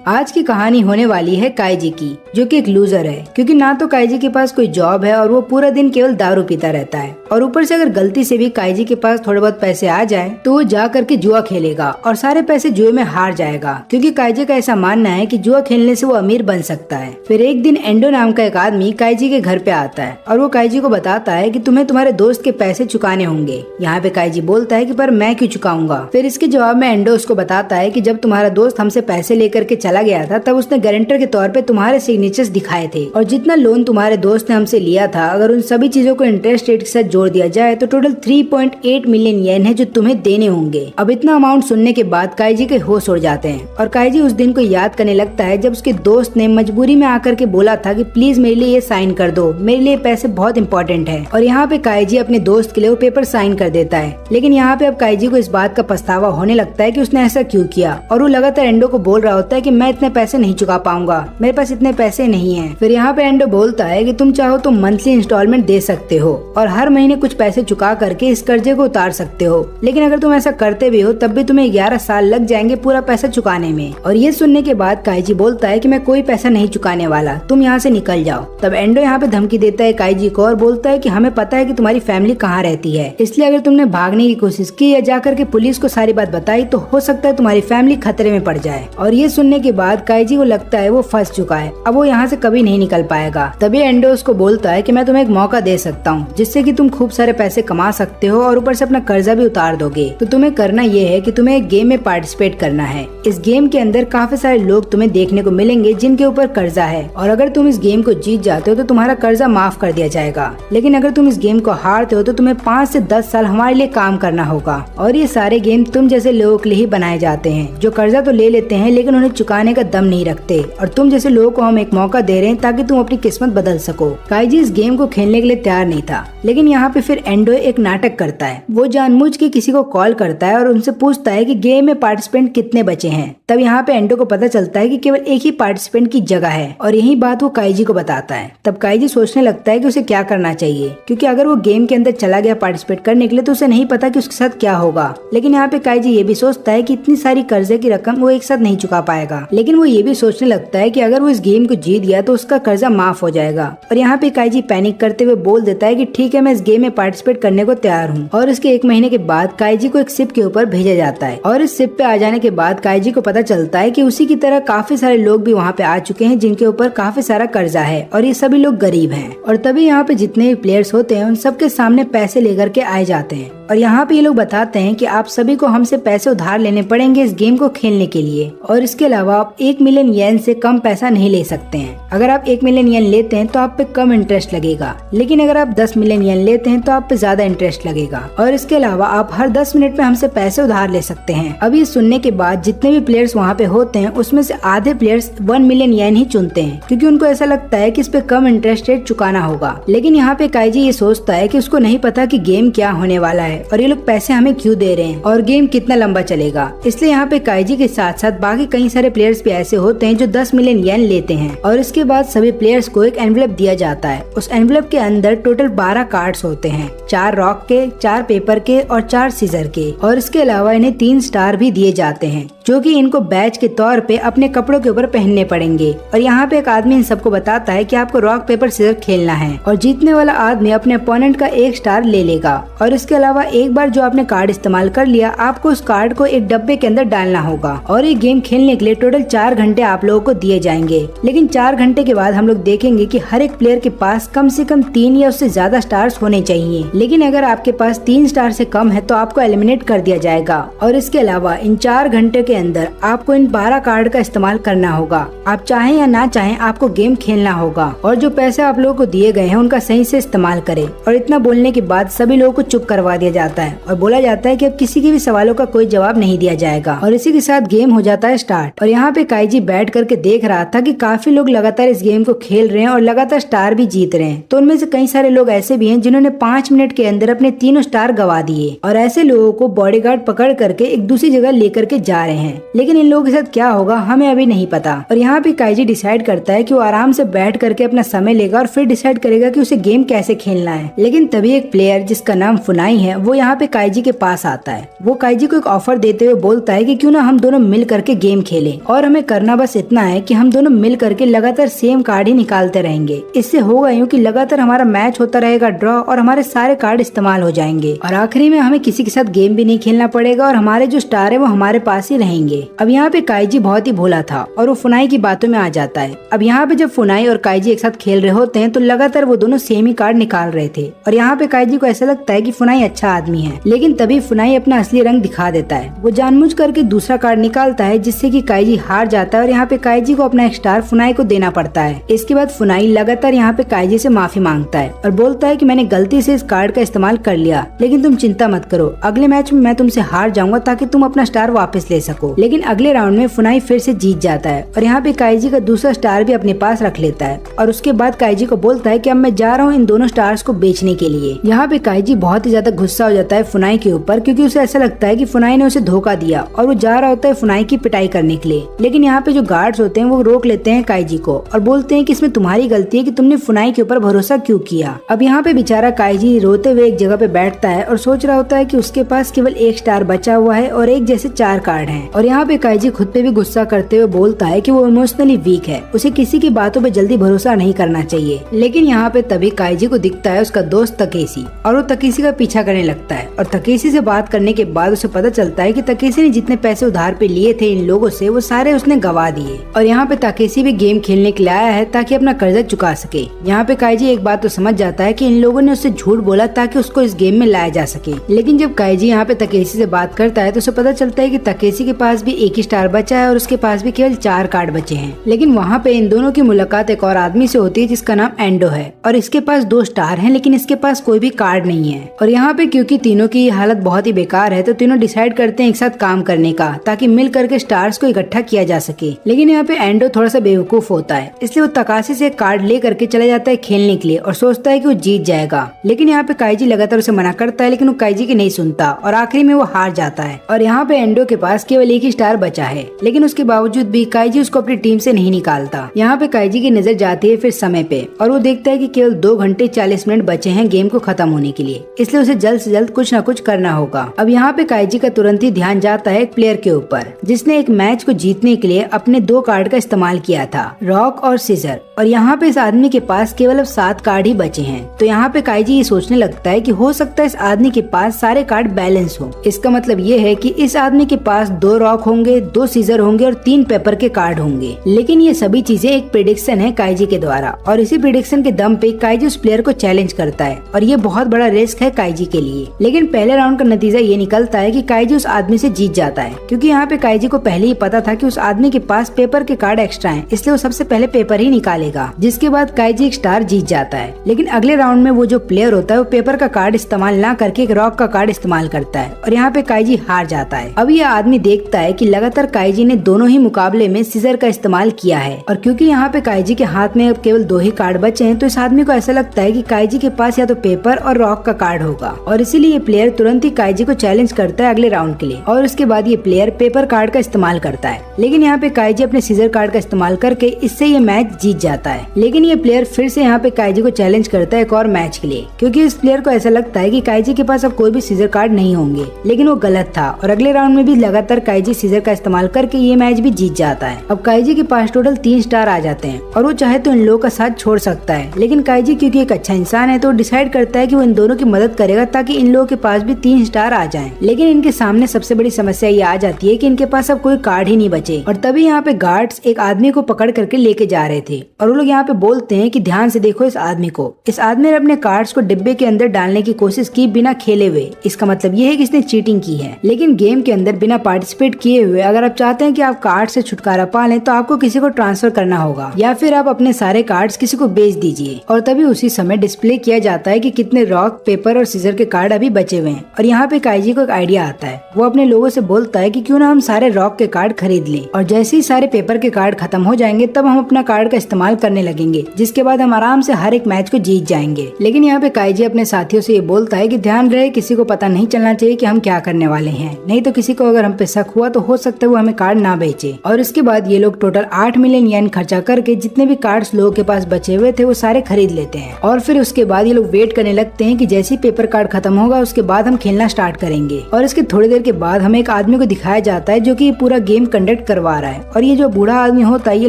आज की कहानी होने वाली है काइजी की, जो कि एक लूजर है, क्योंकि ना तो काइजी के पास कोई जॉब है और वो पूरा दिन केवल दारू पीता रहता है। और ऊपर से अगर गलती से भी काइजी के पास थोड़े बहुत पैसे आ जाए तो वो जा करके जुआ खेलेगा और सारे पैसे जुए में हार जाएगा, क्योंकि काइजी का ऐसा मानना है कि जुआ खेलने से वो अमीर बन सकता है। फिर एक दिन एंडो नाम का एक आदमी काइजी के घर पे आता है और वो काइजी को बताता है कि तुम्हें तुम्हारे दोस्त के पैसे चुकाने होंगे। यहाँ पे काइजी बोलता है कि पर मैं क्यों चुकाऊंगा। फिर इसके जवाब में एंडो उसको बताता है कि जब तुम्हारा दोस्त हमसे पैसे लेकर के चला गया था तब उसने गारंटर के तौर पे तुम्हारे सिग्नेचर्स दिखाए थे, और जितना लोन तुम्हारे दोस्त ने हमसे लिया था अगर उन सभी चीजों को इंटरेस्ट रेट के साथ जोड़ दिया जाए तो टोटल 3.8 मिलियन येन है जो तुम्हें देने होंगे। अब इतना अमाउंट सुनने के बाद काइजी के होश उड़ जाते हैं और काइजी उस दिन को याद करने लगता है जब उसके दोस्त ने मजबूरी में आकर के बोला था कि प्लीज मेरे लिए ये साइन कर दो, मेरे लिए पैसे बहुत इंपॉर्टेंट है। और यहाँ पे काइजी अपने दोस्त के लिए वो पेपर साइन कर देता है। लेकिन यहाँ पे अब काइजी को इस बात का पछतावा होने लगता है कि उसने ऐसा क्यों किया, और वो लगातार एंडो को बोल रहा होता है कि मैं इतने पैसे नहीं चुका पाऊंगा, मेरे पास इतने पैसे नहीं है। फिर यहाँ पे एंडो बोलता है कि तुम चाहो तो मंथली इंस्टॉलमेंट दे सकते हो और हर महीने कुछ पैसे चुका करके इस कर्जे को उतार सकते हो, लेकिन अगर तुम ऐसा करते भी हो तब भी तुम्हें 11 साल लग जाएंगे पूरा पैसा चुकाने में। और ये सुनने के बाद काइजी बोलता है कि मैं कोई पैसा नहीं चुकाने वाला, तुम यहाँ से निकल जाओ। तब एंडो यहाँ पे धमकी देता है काइजी को और बोलता है कि हमें पता है कि तुम्हारी फैमिली कहाँ रहती है, इसलिए अगर तुमने भागने की कोशिश की या जाकर के पुलिस को सारी बात बताई तो हो सकता है तुम्हारी फैमिली खतरे में पड़ जाए। और ये सुनने के बाद काइजी को लगता है वो फंस चुका है, अब वो यहाँ से कभी नहीं निकल पाएगा। तभी एंडो उसको बोलता है कि मैं तुम्हें एक मौका दे सकता हूँ जिससे कि तुम खूब सारे पैसे कमा सकते हो और ऊपर से अपना कर्जा भी उतार दोगे। तो तुम्हें करना ये है कि तुम्हें एक गेम में पार्टिसिपेट करना है। इस गेम के अंदर काफी सारे लोग तुम्हें देखने को मिलेंगे जिनके ऊपर कर्जा है, और अगर तुम इस गेम को जीत जाते हो तो तुम्हारा कर्जा माफ कर दिया जाएगा। लेकिन अगर तुम इस गेम को हारते हो तो तुम्हें 5 से 10 साल हमारे लिए काम करना होगा। और ये सारे गेम तुम जैसे लोगों के लिए ही बनाए जाते हैं जो कर्जा तो ले लेते हैं लेकिन उन्हें चुकाने का दम नहीं रखते, और तुम जैसे लोगों को हम एक मौका दे रहे हैं ताकि तुम अपनी किस्मत बदल सको। काइजी इस गेम को खेलने के लिए तैयार नहीं था, लेकिन यहाँ पे फिर एंडो एक नाटक करता है। वो जानबूझ के किसी को कॉल करता है और उनसे पूछता है कि गेम में पार्टिसिपेंट कितने बचे हैं। तब यहाँ पे एंडो को पता चलता है कि केवल एक ही पार्टिसिपेंट की जगह है, और यही बात वो काइजी को बताता है। तब काइजी सोचने लगता है कि उसे क्या करना चाहिए, क्योंकि अगर वो गेम के अंदर चला गया पार्टिसिपेट करने के लिए तो उसे नहीं पता कि उसके साथ क्या होगा। लेकिन यहाँ पे काइजी ये भी सोचता है कि इतनी सारी कर्जे की रकम वो एक साथ नहीं चुका पाएगा, लेकिन वो ये भी सोचने लगता है कि अगर वो इस गेम को जीत गया तो उसका कर्जा माफ हो जाएगा। और यहाँ पे काइजी पैनिक करते हुए बोल देता है कि ठीक है, मैं इस गेम में पार्टिसिपेट करने को तैयार हूँ। और इसके 1 महीने के बाद काइजी को एक शिप के ऊपर भेजा जाता है, और इस शिप पे आ जाने के बाद काइजी को पता चलता है कि उसी की तरह काफी सारे लोग भी वहाँ पे आ चुके हैं जिनके ऊपर काफी सारा कर्जा है, और ये सभी लोग गरीब हैं। और तभी यहाँ पे जितने भी प्लेयर्स होते हैं उन सबके सामने पैसे लेकर के आए जाते हैं, और यहाँ पे ये लोग बताते हैं कि आप सभी को हमसे पैसे उधार लेने पड़ेंगे इस गेम को खेलने के लिए, और इसके अलावा आप 1 मिलियन येन से कम पैसा नहीं ले सकते हैं। अगर आप 1 मिलियन येन लेते हैं तो आप पे कम इंटरेस्ट लगेगा, लेकिन अगर आप 10 मिलियन येन लेते हैं तो आप पे ज्यादा इंटरेस्ट लगेगा, और इसके अलावा आप हर 10 मिनट में हमसे पैसे उधार ले सकते हैं। अब ये सुनने के बाद जितने भी प्लेयर्स वहाँ पे होते हैं उसमें से आधे प्लेयर्स 1 मिलियन येन ही चुनते हैं, क्योंकि उनको ऐसा लगता है कि इस पे कम इंटरेस्ट रेट चुकाना होगा। लेकिन यहाँ पे काइजी ये सोचता है कि उसको नहीं पता कि गेम क्या होने वाला है और ये लोग पैसे हमें क्यों दे रहे हैं और गेम कितना लंबा चलेगा। इसलिए यहाँ पे काइजी के साथ साथ बाकी कई सारे प्लेयर्स भी ऐसे होते हैं जो 10 मिलियन येन लेते हैं, और इसके बाद सभी प्लेयर्स को एक एनवेलप दिया जाता है। उस एनवेलप के अंदर टोटल 12 कार्ड्स होते हैं, 4 रॉक के, 4 पेपर के और 4 सीजर के, और इसके अलावा इन्हें 3 स्टार भी दिए जाते हैं जो कि इनको बैच के तौर पे अपने कपड़ों के ऊपर पहनने पड़ेंगे। और यहाँ पे एक आदमी इन सबको बताता है कि आपको रॉक पेपर सीजर खेलना है, और जीतने वाला आदमी अपने अपोनेंट का 1 स्टार ले लेगा। और इसके अलावा एक बार जो आपने कार्ड इस्तेमाल कर लिया आपको उस कार्ड को एक डब्बे के अंदर डालना होगा, और ये गेम खेलने के लिए टोटल 4 घंटे आप लोगों को दिए जाएंगे। लेकिन 4 घंटे के बाद हम लोग देखेंगे कि हर एक प्लेयर के पास कम से कम 3 या उससे ज्यादा स्टार्स होने चाहिए, लेकिन अगर आपके पास 3 स्टार से कम है तो आपको एलिमिनेट कर दिया जाएगा। और इसके अलावा इन 4 घंटे के अंदर आपको इन 12 कार्ड का इस्तेमाल करना होगा। आप चाहें या ना चाहें आपको गेम खेलना होगा, और जो पैसे आप लोगों को दिए गए हैं उनका सही से इस्तेमाल करें। और इतना बोलने के बाद सभी लोगों को चुप करवा दिया जाता है और बोला जाता है कि अब किसी के भी सवालों का कोई जवाब नहीं दिया जाएगा, और इसी के साथ गेम हो जाता है स्टार्ट। और यहाँ पे काइजी बैठ करके देख रहा था कि काफी लोग लगातार इस गेम को खेल रहे हैं और लगातार स्टार भी जीत रहे हैं। तो उनमें से कई सारे लोग ऐसे भी हैं जिन्होंने 5 मिनट के अंदर अपने 3 स्टार गवा दिए, और ऐसे लोगों को बॉडीगार्ड पकड़ करके एक दूसरी जगह लेकर के जा रहे हैं। हैं, लेकिन इन लोगों के साथ क्या होगा हमें अभी नहीं पता। और यहाँ पे काइजी डिसाइड करता है कि वो आराम से बैठ करके अपना समय लेगा और फिर डिसाइड करेगा कि उसे गेम कैसे खेलना है। लेकिन तभी एक प्लेयर जिसका नाम फुनाई है वो यहाँ पे काइजी के पास आता है। वो काइजी को एक ऑफर देते हुए बोलता है कि क्यों ना हम दोनों मिल करके गेम खेलें और हमें करना बस इतना है कि हम दोनों मिल करके लगातार सेम कार्ड ही निकालते रहेंगे। इससे होगा यूँ कि लगातार हमारा मैच होता रहेगा ड्रॉ और हमारे सारे कार्ड इस्तेमाल हो जाएंगे और आखिरी में हमें किसी के साथ गेम भी नहीं खेलना पड़ेगा और हमारे जो स्टार है वो हमारे पास ही रहेंगे। अब यहाँ पे काइजी बहुत ही भोला था और वो फुनाई की बातों में आ जाता है। अब यहाँ पे जब फुनाई और काइजी एक साथ खेल रहे होते हैं तो लगातार वो दोनों सेम ही कार्ड निकाल रहे थे और यहाँ पे काइजी को ऐसा लगता है कि फुनाई अच्छा आदमी है, लेकिन तभी फुनाई अपना असली रंग दिखा देता है। वो जानबूझ करके दूसरा कार्ड निकालता है जिससे कि काइजी हार जाता है और यहाँ पे काइजी को अपना एक स्टार फुनाई को देना पड़ता है। इसके बाद फुनाई लगातार यहाँ पे काइजी से माफी मांगता है और बोलता है कि मैंने गलती से इस कार्ड का इस्तेमाल कर लिया, लेकिन तुम चिंता मत करो, अगले मैच में मैं तुमसे हार जाऊंगा ताकि तुम अपना स्टार वापस ले सको। लेकिन अगले राउंड में फुनाई फिर से जीत जाता है और यहाँ पे काइजी का दूसरा स्टार भी अपने पास रख लेता है और उसके बाद काइजी को बोलता है कि अब मैं जा रहा हूँ इन दोनों स्टार्स को बेचने के लिए। यहाँ पे काइजी बहुत ही ज्यादा गुस्सा हो जाता है फुनाई के ऊपर क्योंकि उसे ऐसा लगता है कि फुनाई ने उसे धोखा दिया और वो जा रहा होता है फुनाई की पिटाई करने के लिए। लेकिन यहाँ पे जो गार्ड्स होते हैं वो रोक लेते हैं काइजी को और बोलते हैं कि इसमें तुम्हारी गलती है कि तुमने फुनाई के ऊपर भरोसा क्यों किया। अब यहाँ पे बेचारा काइजी रोते हुए एक जगह पे बैठता है और सोच रहा होता है कि उसके पास केवल एक स्टार बचा हुआ है और एक जैसे 4 कार्ड हैं। और यहाँ पे काइजी खुद पे भी गुस्सा करते हुए बोलता है कि वो इमोशनली वीक है, उसे किसी की बातों पे जल्दी भरोसा नहीं करना चाहिए। लेकिन यहाँ पे तभी काइजी को दिखता है उसका दोस्त तकेशी और वो तकेशी का पीछा करने लगता है और तकेशी से बात करने के बाद उसे पता चलता है कि तकेशी ने जितने पैसे उधार पे लिए थे इन लोगों से वो सारे उसने गवा दिए और यहाँ पे तकेशी भी गेम खेलने के लिए आया है ताकि अपना कर्जा चुका सके। यहाँ पे काइजी एक बात तो समझ जाता है कि इन लोगों ने उससे झूठ बोला ताकि उसको इस गेम में लाया जा सके। लेकिन जब काइजी यहाँ पे तकेशी से बात करता है तो उसे पता चलता है कि तकेशी के पास भी एक ही स्टार बचा है और उसके पास भी केवल 4 कार्ड बचे हैं। लेकिन वहाँ पे इन दोनों की मुलाकात एक और आदमी से होती है जिसका नाम एंडो है और इसके पास 2 स्टार हैं लेकिन इसके पास कोई भी कार्ड नहीं है। और यहाँ पे क्योंकि तीनों की हालत बहुत ही बेकार है तो तीनों डिसाइड करते हैं एक साथ काम करने का ताकि मिल करके स्टार्स को इकट्ठा किया जा सके। लेकिन यहाँ पे एंडो थोड़ा सा बेवकूफ होता है, इसलिए वो तकाशी से कार्ड ले करके चला जाता है खेलने के लिए और सोचता है कि वो जीत जाएगा। लेकिन यहाँ पे काइजी लगातार उसे मना करता है लेकिन वो काइजी की नहीं सुनता और आखिरी में वो हार जाता है। और यहाँ पे एंडो के पास केवल एक ही स्टार बचा है, लेकिन उसके बावजूद भी काइजी उसको अपनी टीम से नहीं निकालता। यहाँ पे काइजी की नजर जाती है फिर समय पे और वो देखता है कि केवल 2 घंटे 40 मिनट बचे हैं गेम को खत्म होने के लिए, इसलिए उसे जल्द से जल्द कुछ न कुछ करना होगा। अब यहाँ पे काइजी का तुरंत ही ध्यान जाता है एक प्लेयर के ऊपर जिसने एक मैच को जीतने के लिए अपने 2 कार्ड का इस्तेमाल किया था, रॉक और सीजर। और यहाँ पे इस आदमी के पास केवल अब 7 कार्ड ही बचे हैं। तो यहाँ पे काइजी ये सोचने लगता है कि हो सकता है इस आदमी के पास सारे कार्ड बैलेंस हो। इसका मतलब ये है कि इस आदमी के पास 2 रॉक होंगे, 2 सीजर होंगे और 3 पेपर के कार्ड होंगे। लेकिन ये सभी चीजें एक प्रेडिक्शन है काइजी के द्वारा और इसी प्रेडिक्शन के दम पे काइजी उस प्लेयर को चैलेंज करता है और ये बहुत बड़ा रिस्क है काइजी के लिए। लेकिन पहले राउंड का नतीजा ये निकलता है कि काइजी उस आदमी से जीत जाता है क्योंकि यहाँ पे काइजी को पहले ही पता था कि उस आदमी के पास पेपर के कार्ड एक्स्ट्रा हैं, इसलिए वो सबसे पहले पेपर ही निकालेगा, जिसके बाद काइजी एक स्टार जीत जाता है। लेकिन अगले राउंड में वो जो प्लेयर होता है वो पेपर का कार्ड इस्तेमाल ना करके एक रॉक का कार्ड इस्तेमाल करता है और यहाँ पे काइजी हार जाता है। अब ये आदमी देखता है कि लगातार काइजी ने दोनों ही मुकाबले में सीजर का इस्तेमाल किया है और क्योंकि यहाँ पे काइजी के हाथ में अब केवल 2 ही कार्ड बचे हैं तो इस आदमी को ऐसा लगता है कि काइजी के पास या तो पेपर और रॉक का कार्ड होगा और इसीलिए ये प्लेयर तुरंत ही काइजी को चैलेंज करता है अगले राउंड के लिए और उसके बाद ये प्लेयर पेपर कार्ड का इस्तेमाल करता है। लेकिन यहाँ पे काइजी अपने सीजर कार्ड का इस्तेमाल करके इससे ये मैच जीत जाता है। लेकिन ये प्लेयर फिर से यहाँ पे काइजी को चैलेंज करता है एक और मैच के लिए क्योंकि इस प्लेयर को ऐसा लगता है कि काइजी के पास अब कोई भी सीजर कार्ड नहीं होंगे। लेकिन वो गलत था और अगले राउंड में भी लगातार काइजी सीजर का इस्तेमाल करके ये मैच भी जीत जाता है। अब काइजी के पास टोटल 3 स्टार आ जाते हैं और वो चाहे तो इन लोगों का साथ छोड़ सकता है, लेकिन काइजी क्योंकि एक अच्छा इंसान है तो डिसाइड करता है कि वो इन दोनों की मदद करेगा ताकि इन लोगों के पास भी 3 स्टार आ जाएं। लेकिन इनके सामने सबसे बड़ी समस्या ये आ जाती है कि इनके पास अब कोई कार्ड ही नहीं बचे और तभी यहाँ पे गार्ड्स एक आदमी को पकड़ करके लेके जा रहे थे और वो लोग यहाँ पे बोलते हैं कि ध्यान से देखो इस आदमी को। इस आदमी ने अपने कार्ड्स को डिब्बे के अंदर डालने की कोशिश की बिना खेले हुए। इसका मतलब ये है कि इसने चीटिंग की है। लेकिन गेम के अंदर बिना पार्टिसिपेट किए हुए अगर आप चाहते हैं कि आप कार्ड से छुटकारा पा लें तो आपको किसी को ट्रांसफर करना होगा या फिर आप अपने सारे कार्ड्स किसी को बेच दीजिए। और तभी उसी समय डिस्प्ले किया जाता है कि कितने रॉक, पेपर और सीजर के कार्ड अभी बचे हुए हैं। और यहाँ पे काइजी को एक आइडिया आता है। वो अपने लोगों से बोलता है कि क्यों ना हम सारे रॉक के कार्ड खरीद लें और जैसे ही सारे पेपर के कार्ड खत्म हो जाएंगे तब हम अपना कार्ड का इस्तेमाल करने लगेंगे, जिसके बाद हम आराम से हर एक मैच को जीत जाएंगे। लेकिन यहाँ पे काइजी अपने साथियों से ये बोलता है कि ध्यान रहे किसी को पता नहीं चलना चाहिए कि हम क्या करने वाले हैं, नहीं तो किसी को अगर हम पे शक हुआ तो हो सकता है वो हमें कार्ड ना बेचे। और उसके बाद ये लोग टोटल 8 मिलियन येन खर्चा करके जितने भी कार्ड्स लोगों के पास बचे हुए थे वो सारे खरीद लेते हैं। और फिर उसके बाद ये लोग वेट करने लगते हैं कि जैसे ही पेपर कार्ड खत्म होगा उसके बाद हम खेलना स्टार्ट करेंगे। और इसके थोड़ी देर के बाद हमें एक आदमी को दिखाया जाता है जो कि पूरा गेम कंडक्ट करवा रहा है। और ये जो बूढ़ा आदमी होता है ये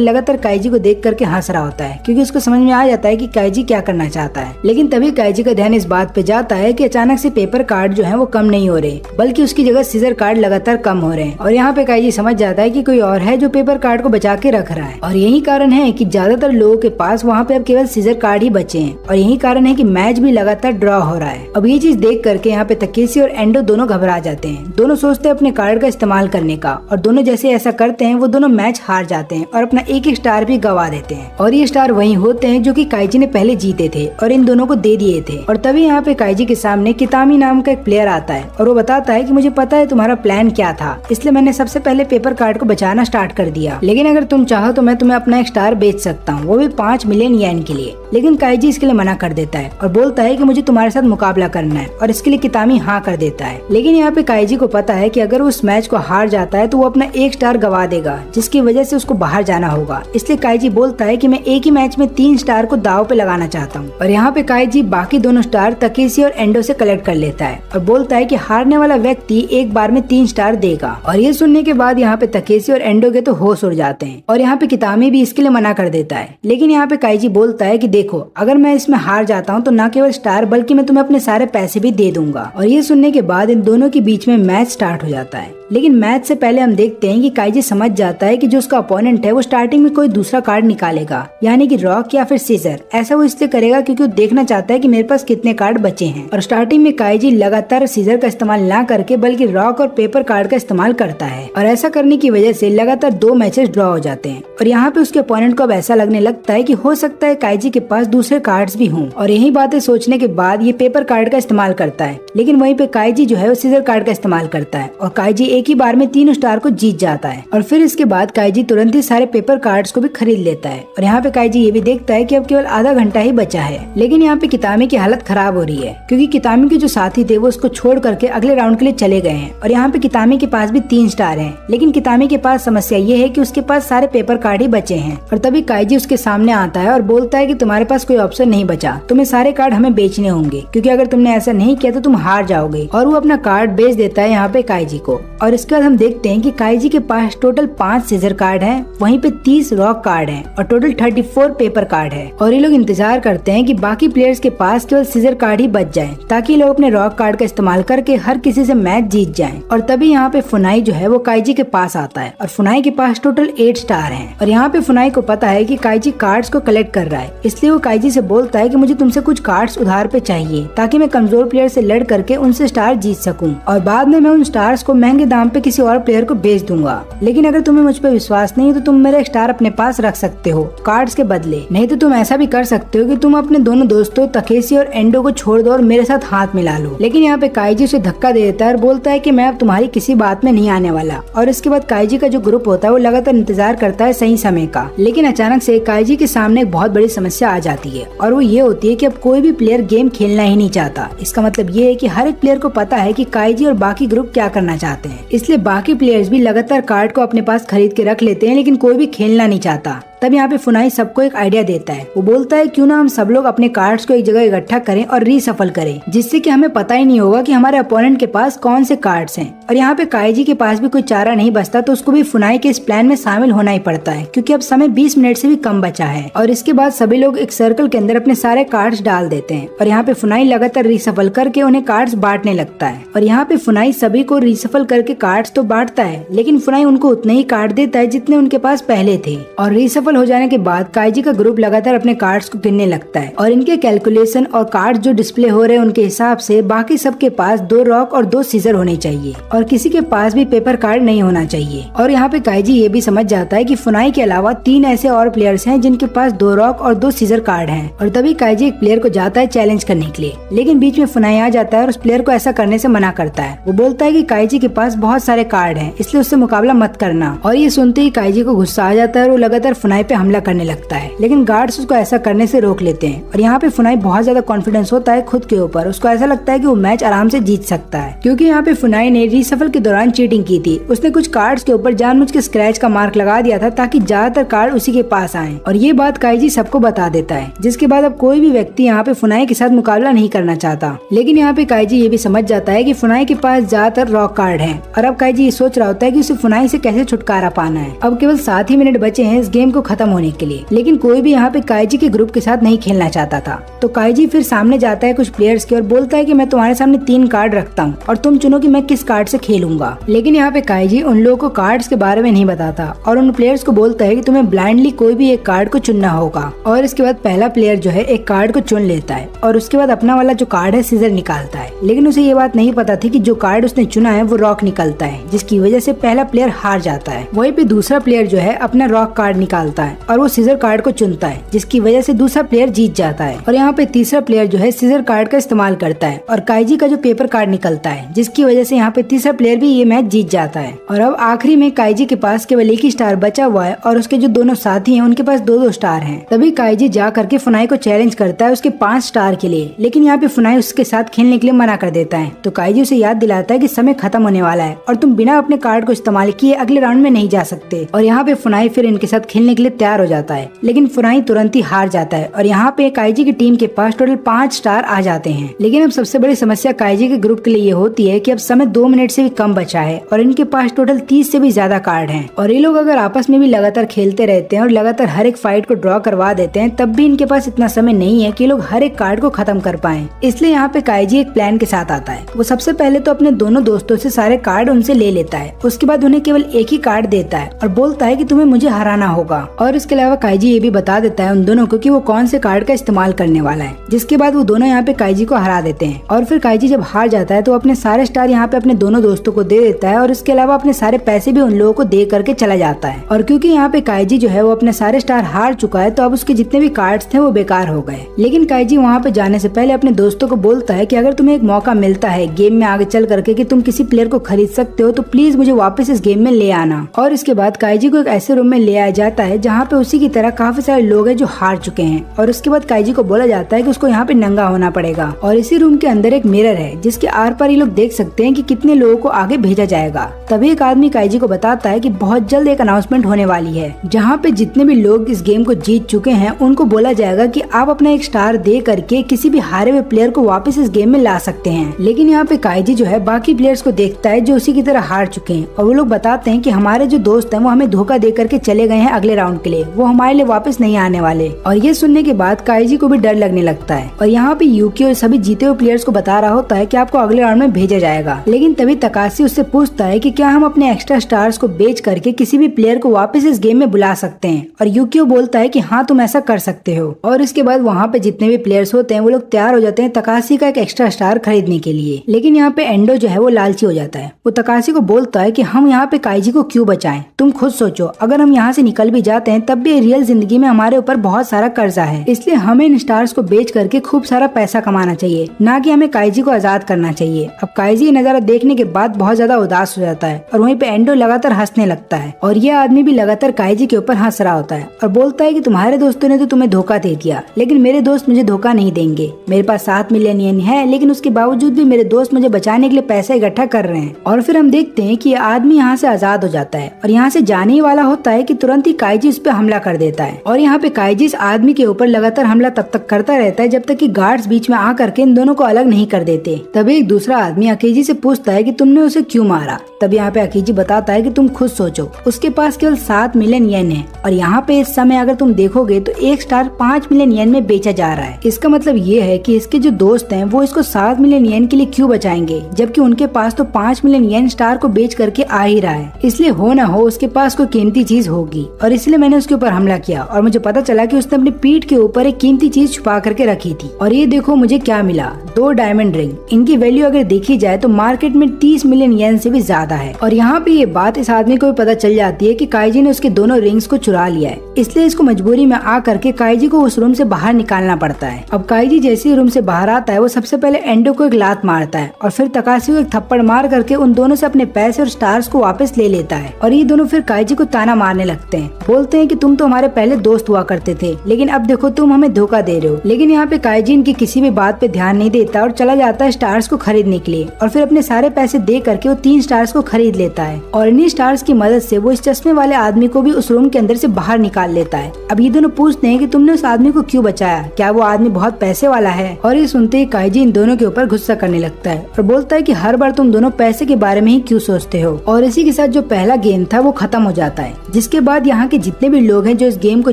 लगातार काइजी को देख करके हंस रहा होता है, क्योंकि उसको समझ में आ जाता है कि काइजी क्या करना चाहता है। लेकिन तभी काइजी का ध्यान इस बात पे जाता है कि अचानक से पेपर कार्ड जो है वो कम नहीं हो रहे, बल्कि उसकी जगह सीजर कार्ड लगातार कम हो रहे हैं। और यहाँ पे काइजी समझ जाता है कि कोई और है जो पेपर कार्ड को बचा के रख रहा है। और यही कारण है कि ज्यादातर लोगों के पास वहाँ पे अब केवल सीजर कार्ड ही बचे हैं। और यही कारण है कि मैच भी लगातार ड्रॉ हो रहा है। अब ये चीज देख करके यहाँ पे तकेशी और एंडो दोनों घबरा जाते हैं। दोनों सोचते हैं अपने कार्ड का इस्तेमाल करने का, और दोनों जैसे ऐसा करते हैं वो दोनों मैच हार जाते हैं और अपना एक स्टार भी गवा देते हैं। और ये स्टार वही होते हैं जो कि काइजी ने पहले जीते थे और इन दोनों को दे दिए थे। और तभी यहाँ पे काइजी के सामने कितामी नाम का एक प्लेयर आता है और वो बताता है कि मुझे पता है तुम्हारा प्लान क्या था, इसलिए मैंने सबसे पहले पेपर कार्ड को बचाना स्टार्ट कर दिया। लेकिन अगर तुम चाहो तो मैं तुम्हें अपना एक स्टार बेच सकता हूँ, वो भी 5 मिलियन येन के लिए। लेकिन काइजी इसके लिए मना कर देता है और बोलता है कि मुझे तुम्हारे साथ मुकाबला करना है, और इसके लिए कितामी हाँ कर देता है। लेकिन यहाँ पे काइजी को पता है कि अगर वो उस मैच को हार जाता है तो वो अपना एक स्टार गवा देगा, जिसकी वजह से उसको बाहर जाना होगा। इसलिए काइजी बोलता है कि मैं एक ही मैच में 3 स्टार को दाव पे लगाना चाहता हूँ। और यहाँ पे काइजी बाकी दोनों स्टार तकेशी और एंडो से कलेक्ट कर लेता है और बोलता है कि हारने वाला व्यक्ति एक बार में 3 स्टार देगा। और ये सुनने के बाद यहाँ पे तकेशी और एंडो के तो होश उड़ जाते हैं। और यहाँ पे कितामी भी इसके लिए मना कर देता है। लेकिन यहाँ पे काइजी बोलता है कि देखो, अगर मैं इसमें हार जाता हूँ तो न केवल स्टार बल्कि मैं तुम्हें अपने सारे पैसे भी दे दूंगा। और ये सुनने के बाद इन दोनों के बीच में मैच स्टार्ट हो जाता है। लेकिन मैच से पहले हम देखते हैं कि काइजी समझ जाता है कि जो उसका अपोनेंट है वो स्टार्टिंग में कोई दूसरा कार्ड निकालेगा, यानी कि रॉक या फिर सीजर। ऐसा वो इसलिए करेगा क्योंकि वो देखना चाहता है कि मेरे पास कितने कार्ड बचे हैं। और स्टार्टिंग में काइजी लगातार सीजर का इस्तेमाल ना करके बल्कि रॉक और पेपर कार्ड का इस्तेमाल करता है। और ऐसा करने की वजह से लगातार 2 मैचेस ड्रॉ हो जाते हैं। और यहाँ पे उसके अपोनेंट को अब ऐसा लगने लगता है कि हो सकता है काइजी के पास दूसरे कार्ड्स भी हों। और यही बातें सोचने के बाद ये पेपर कार्ड का इस्तेमाल करता है। लेकिन वहीं पे काइजी जो है वो सीजर कार्ड का इस्तेमाल करता है और काइजी एक ही बार में 3 स्टार को जीत जाता है। और फिर इसके बाद काइजी तुरंत ही सारे पेपर कार्ड्स को भी खरीद लेता है। और यहाँ पे काइजी ये भी देखता है कि अब केवल आधा घंटा ही बचा है। लेकिन यहाँ पे कितामी की हालत खराब हो रही है, क्योंकि कितामी के जो साथी थे वो उसको छोड़ करके अगले राउंड के लिए चले गए हैं। और यहाँ पे कितामी के पास भी 3 स्टार हैं। लेकिन कितामी के पास समस्या ये है कि उसके पास सारे पेपर कार्ड ही बचे हैं। और तभी काइजी उसके सामने आता है और बोलता है कि तुम्हारे पास कोई ऑप्शन नहीं बचा, तुम्हें सारे कार्ड हमें बेचने होंगे, क्योंकि अगर तुमने ऐसा नहीं किया तो तुम हार जाओगे। और वो अपना कार्ड बेच देता है यहाँ पे काइजी को। और इसके बाद हम देखते हैं कि काइजी के पास टोटल 5 सीजर कार्ड हैं, वहीं पे 30 रॉक कार्ड हैं और टोटल 34 पेपर कार्ड है। और ये लोग इंतजार करते हैं कि बाकी प्लेयर्स के पास केवल सीजर कार्ड ही बच जाएं, ताकि लोग अपने रॉक कार्ड का इस्तेमाल करके हर किसी से मैच जीत जाएं। और तभी यहाँ पे फुनाई जो है वो काइजी के पास आता है और फुनाई के पास टोटल 8 स्टार हैं। और यहाँ पे फुनाई को पता है कि काइजी कार्ड्स को कलेक्ट कर रहा है, इसलिए वो काइजी से बोलता है कि मुझे तुमसे कुछ कार्ड्स उधार पे चाहिए, ताकि मैं कमजोर प्लेयर से लड़ करके उनसे स्टार जीत सकूं और बाद में मैं उन स्टार्स को महंगे दाम पे किसी और प्लेयर को बेच दूंगा। लेकिन अगर तुम्हें मुझ पे विश्वास नहीं तो तुम मेरा स्टार अपने पास रख सकते हो कार्ड्स के बदले, नहीं तो तुम ऐसा भी कर सकते हो कि तुम अपने दोनों दोस्तों तकेशी और एंडो को छोड़ दो और मेरे साथ हाथ मिला लो। लेकिन यहाँ पे काइजी उसे धक्का दे देता है और बोलता है कि मैं अब तुम्हारी किसी बात में नहीं आने वाला। और इसके बाद काइजी का जो ग्रुप होता है वो लगातार इंतजार करता है सही समय का। लेकिन अचानक से काइजी के सामने एक बहुत बड़ी समस्या आ जाती है और वो ये होती है कि अब कोई भी प्लेयर गेम खेलना ही नहीं चाहता। इसका मतलब ये है कि हर एक प्लेयर को पता है कि काइजी और बाकी ग्रुप क्या करना चाहते हैं, इसलिए बाकी प्लेयर्स भी लगातार कार्ड को अपने पास खरीद के रख लेते हैं, लेकिन कोई भी खेलना नहीं चाहता। तब यहाँ पे फुनाई सबको एक आइडिया देता है। वो बोलता है क्यों ना हम सब लोग अपने कार्ड्स को एक जगह इकट्ठा करें और रीसफल करें, जिससे कि हमें पता ही नहीं होगा कि हमारे अपोनेंट के पास कौन से कार्ड्स हैं। और यहाँ पे काइजी के पास भी कोई चारा नहीं बचता, तो उसको भी फुनाई के इस प्लान में शामिल होना ही पड़ता है, क्योंकि अब समय 20 मिनट से भी कम बचा है। और इसके बाद सभी लोग एक सर्कल के अंदर अपने सारे कार्ड्स डाल देते हैं और यहाँ पे फुनाई लगातार रीसफल करके उन्हें कार्ड्स बांटने लगता है। और यहाँ पे फुनाई सभी को रीसफल करके कार्ड्स तो बांटता है, लेकिन फुनाई उनको उतने ही कार्ड देता है जितने उनके पास पहले थे। और रीसफल हो जाने के बाद काइजी का ग्रुप लगातार अपने कार्ड्स को गिनने लगता है और इनके कैलकुलेशन और कार्ड जो डिस्प्ले हो रहे हैं उनके हिसाब से बाकी सबके पास 2 रॉक और 2 सीजर होने चाहिए और किसी के पास भी पेपर कार्ड नहीं होना चाहिए। और यहाँ पे काइजी ये भी समझ जाता है कि फुनाई के अलावा 3 ऐसे और प्लेयर्स हैं जिनके पास 2 रॉक और 2 सीजर कार्ड हैं। और तभी काइजी एक प्लेयर को जाता है चैलेंज करने के लिए, लेकिन बीच में फुनाई आ जाता है और उस प्लेयर को ऐसा करने से मना करता है। वो बोलता है कि काइजी के पास बहुत सारे कार्ड हैं, इसलिए उससे मुकाबला मत करना। और ये सुनते ही काइजी को गुस्सा आ जाता है और वो लगातार फुनाई फुनाई पे हमला करने लगता है, लेकिन गार्ड्स उसको ऐसा करने से रोक लेते हैं। और यहाँ पे फुनाई बहुत ज्यादा कॉन्फिडेंस होता है खुद के ऊपर, उसको ऐसा लगता है कि वो मैच आराम से जीत सकता है, क्योंकि यहाँ पे फुनाई ने रीसफल के दौरान चीटिंग की थी। उसने कुछ कार्ड्स के ऊपर जानबूझ के स्क्रैच का मार्क लगा दिया था ताकि ज्यादातर कार्ड उसी के पास आए, और ये बात काइजी सबको बता देता है, जिसके बाद अब कोई भी व्यक्ति यहाँ पे फुनाई के साथ मुकाबला नहीं करना चाहता। लेकिन यहाँ पे काइजी ये भी समझ जाता है कि फुनाई के पास ज्यादातर रॉक कार्ड हैं, और अब काइजी ये सोच रहा होता है कि उसे फुनाई से कैसे छुटकारा पाना है। अब केवल 7 ही मिनट बचे हैं इस गेम को खत्म होने के लिए, लेकिन कोई भी यहाँ पे काइजी के ग्रुप के साथ नहीं खेलना चाहता था। तो काइजी फिर सामने जाता है कुछ प्लेयर्स के और बोलता है कि मैं तुम्हारे सामने 3 कार्ड रखता हूँ और तुम चुनो कि मैं किस कार्ड से खेलूंगा। लेकिन यहाँ पे काइजी उन लोगों को कार्ड्स के बारे में नहीं बताता और उन प्लेयर्स को बोलता है कि तुम्हें ब्लाइंडली कोई भी एक कार्ड को चुनना होगा। और इसके बाद पहला प्लेयर जो है एक कार्ड को चुन लेता है और उसके बाद अपना वाला जो कार्ड है सीजर निकालता है, लेकिन उसे ये बात नहीं पता थी कि जो कार्ड उसने चुना है वो रॉक निकलता है, जिसकी वजह से पहला प्लेयर हार जाता है। वहीं पे दूसरा प्लेयर जो है अपना रॉक कार्ड निकालता है और वो सीजर कार्ड को चुनता है, जिसकी वजह से दूसरा प्लेयर जीत जाता है। और यहाँ पे तीसरा प्लेयर जो है सीजर कार्ड का इस्तेमाल करता है और काइजी का जो पेपर कार्ड निकलता है, जिसकी वजह से यहाँ पे तीसरा प्लेयर भी ये मैच जीत जाता है। और अब आखिरी में काइजी के पास केवल एक ही स्टार बचा हुआ है और उसके जो दोनों साथी हैं उनके पास 2-2 स्टार हैं। तभी काइजी जा करके फुनाई को चैलेंज करता है उसके 5 स्टार के लिए, लेकिन यहाँ पे फुनाई उसके साथ खेलने के लिए मना कर देता है। तो काइजी उसे याद दिलाता है कि समय खत्म होने वाला है और तुम बिना अपने कार्ड को इस्तेमाल किए अगले राउंड में नहीं जा सकते। और यहाँ पे फुनाई फिर इनके साथ खेलने के लिए तैयार हो जाता है, लेकिन फुनाई तुरंत ही हार जाता है और यहाँ पे काइजी की टीम के पास टोटल 5 स्टार आ जाते हैं। लेकिन अब सबसे बड़ी समस्या काइजी के ग्रुप के लिए ये होती है कि अब समय 2 मिनट से भी कम बचा है और इनके पास टोटल 30 से भी ज्यादा कार्ड हैं। और ये लोग अगर आपस में भी लगातार खेलते रहते हैं और लगातार हर एक फाइट को ड्रॉ करवा देते हैं, तब भी इनके पास इतना समय नहीं है कि लोग हर एक कार्ड को खत्म कर पाएं। इसलिए यहाँ पे काइजी एक प्लान के साथ आता है। वो सबसे पहले तो अपने दोनों दोस्तों से सारे कार्ड उनसे ले लेता है, उसके बाद उन्हें केवल एक ही कार्ड देता है और बोलता है कि तुम्हें मुझे हराना होगा। और इसके अलावा काइजी ये भी बता देता है उन दोनों को कि वो कौन से कार्ड का इस्तेमाल करने वाला है, जिसके बाद वो दोनों यहाँ पे काइजी को हरा देते हैं। और फिर काइजी जब हार जाता है तो अपने सारे स्टार यहाँ पे अपने दोनों दोस्तों को दे देता है और इसके अलावा अपने सारे पैसे भी उन लोगों को दे करके चला जाता है। और क्योंकि यहाँ पे काइजी जो है वो अपने सारे स्टार हार चुका है, तो अब उसके जितने भी कार्ड्स थे वो बेकार हो गए। लेकिन काइजी वहाँ पे जाने से पहले अपने दोस्तों को बोलता है कि अगर तुम्हें एक मौका मिलता है गेम में आगे चल करके कि तुम किसी प्लेयर को खरीद सकते हो, तो प्लीज मुझे वापस इस गेम में ले आना। और इसके बाद काइजी को एक ऐसे रूम में ले आया जाता है जहाँ पे उसी की तरह काफी सारे लोग हैं जो हार चुके हैं। और उसके बाद काइजी को बोला जाता है कि उसको यहाँ पे नंगा होना पड़ेगा और इसी रूम के अंदर एक मिरर है जिसके आर पार ये लोग देख सकते हैं कि कितने लोगों को आगे भेजा जाएगा। तभी एक आदमी काइजी को बताता है कि बहुत जल्द एक अनाउंसमेंट होने वाली है जहाँ पे जितने भी लोग इस गेम को जीत चुके हैं उनको बोला जाएगा कि आप अपना एक स्टार दे करके किसी भी हारे हुए प्लेयर को वापस इस गेम में ला सकते हैं। लेकिन यहाँ पे काइजी जो है बाकी प्लेयर्स को देखता है जो उसी की तरह हार चुके हैं और वो लोग बताते हैं कि हमारे जो दोस्त हैं वो हमें धोखा दे करके चले गए हैं अगले राउंड के लिए, वो हमारे लिए वापस नहीं आने वाले। और ये सुनने के बाद काइजी को भी डर लगने लगता है और यहाँ पे यूकी और सभी जीते हुए प्लेयर्स को बता रहा होता है कि आपको अगले राउंड में भेजा जाएगा। लेकिन तभी तकाशी उससे पूछता है कि क्या हम अपने एक्स्ट्रा स्टार्स को बेच करके किसी भी प्लेयर को वापस इस गेम में बुला सकते हैं, और यूकियो बोलता है कि हाँ तुम ऐसा कर सकते हो। और इसके बाद वहाँ पे जितने भी प्लेयर्स होते हैं वो लोग तैयार हो जाते हैं तकाशी का एक एक्स्ट्रा स्टार खरीदने के लिए। लेकिन यहाँ पे एंडो जो है वो लालची हो जाता है, वो तकाशी को बोलता है कि हम यहाँ पे काइजी को क्यों बचाएं, तुम खुद सोचो, अगर हम यहाँ से निकल भी जाते हैं तब भी रियल जिंदगी में हमारे ऊपर बहुत सारा कर्जा है, इसलिए हमें इन स्टार्स को बेच करके खूब सारा पैसा कमाना चाहिए, ना कि हमें काइजी को आजाद करना चाहिए। अब काइजी ये नजारा देखने के बाद बहुत ज्यादा उदास हो जाता है और वहीं पे एंडो लगातार हंसने लगता है और ये आदमी भी लगातार काइजी के ऊपर हंस रहा होता है और बोलता है कि तुम्हारे दोस्तों ने तो तुम्हें धोखा दे दिया, लेकिन मेरे दोस्त मुझे धोखा नहीं देंगे। मेरे पास 7 मिलियन येन है, लेकिन उसके बावजूद भी मेरे दोस्त मुझे बचाने के लिए पैसा इकट्ठा कर रहे हैं। और फिर हम देखते हैं कि ये आदमी यहाँ से आजाद हो जाता है और यहाँ से जाने ही वाला होता है कि तुरंत ही काइजी उस पर हमला कर देता है। और यहाँ पे काइजी इस आदमी के ऊपर लगातार हमला तब तक करता रहता है जब तक कि गार्ड्स बीच में आ करके इन दोनों को अलग नहीं कर देते। तभी एक दूसरा आदमी अकीजी से पूछता है कि तुमने उसे क्यों मारा। तब यहाँ पे अकीजी बताता है कि तुम खुद सोचो, उसके पास केवल 7 मिलियन येन है और यहाँ पे इस समय अगर तुम देखोगे तो एक स्टार 5 मिलियन येन में बेचा जा रहा है। इसका मतलब ये है कि इसके जो दोस्त हैं वो इसको 7 मिलियन येन के लिए क्यों बचाएंगे, जबकि उनके पास तो 5 मिलियन येन स्टार को बेच करके आ ही रहा है। इसलिए हो ना हो उसके पास कोई कीमती चीज होगी और इसलिए मैंने उसके ऊपर हमला किया और मुझे पता चला कि उसने अपनी पीठ के ऊपर एक कीमती चीज छुपा करके रखी थी। और ये देखो मुझे क्या मिला, 2 डायमंड रिंग। इनकी वैल्यू अगर देखी जाए तो मार्केट में 30 मिलियन येन से भी ज्यादा है। और यहाँ पे ये बात इस आदमी को भी पता चल जाती है कि काइजी ने उसके दोनों रिंग्स को चुरा लिया है, इसलिए इसको मजबूरी में आ करके काइजी को उस रूम से बाहर निकालना पड़ता है। अब काइजी जैसे ही रूम से बाहर आता है वो सबसे पहले एंडो को एक लात मारता है और फिर तकाशी को एक थप्पड़ मार करके उन दोनों से अपने पैसे और स्टार्स को वापस ले लेता है। और ये दोनों फिर काइजी को ताना मारने लगते हैं, बोलते बोलते हैं कि तुम तो हमारे पहले दोस्त हुआ करते थे, लेकिन अब देखो तुम हमें धोखा दे रहे हो। लेकिन यहाँ पे काइजी इनकी किसी भी बात पे ध्यान नहीं देता और चला जाता है स्टार्स को खरीदने के लिए, और फिर अपने सारे पैसे दे करके वो 3 स्टार्स को खरीद लेता है। और इन्हीं स्टार्स की मदद से वो इस चश्मे वाले आदमी को भी उस रूम के अंदर से बाहर निकाल लेता है। अब ये दोनों पूछते हैं कि तुमने उस आदमी को क्यों बचाया, क्या वो आदमी बहुत पैसे वाला है। और ये सुनते ही काइजी इन दोनों के ऊपर गुस्सा करने लगता है और बोलता है कि हर बार तुम दोनों पैसे के बारे में ही क्यों सोचते हो। और इसी के साथ जो पहला गेम था वो खत्म हो जाता है, जिसके बाद यहाँ के जितने भी लोग हैं जो इस गेम को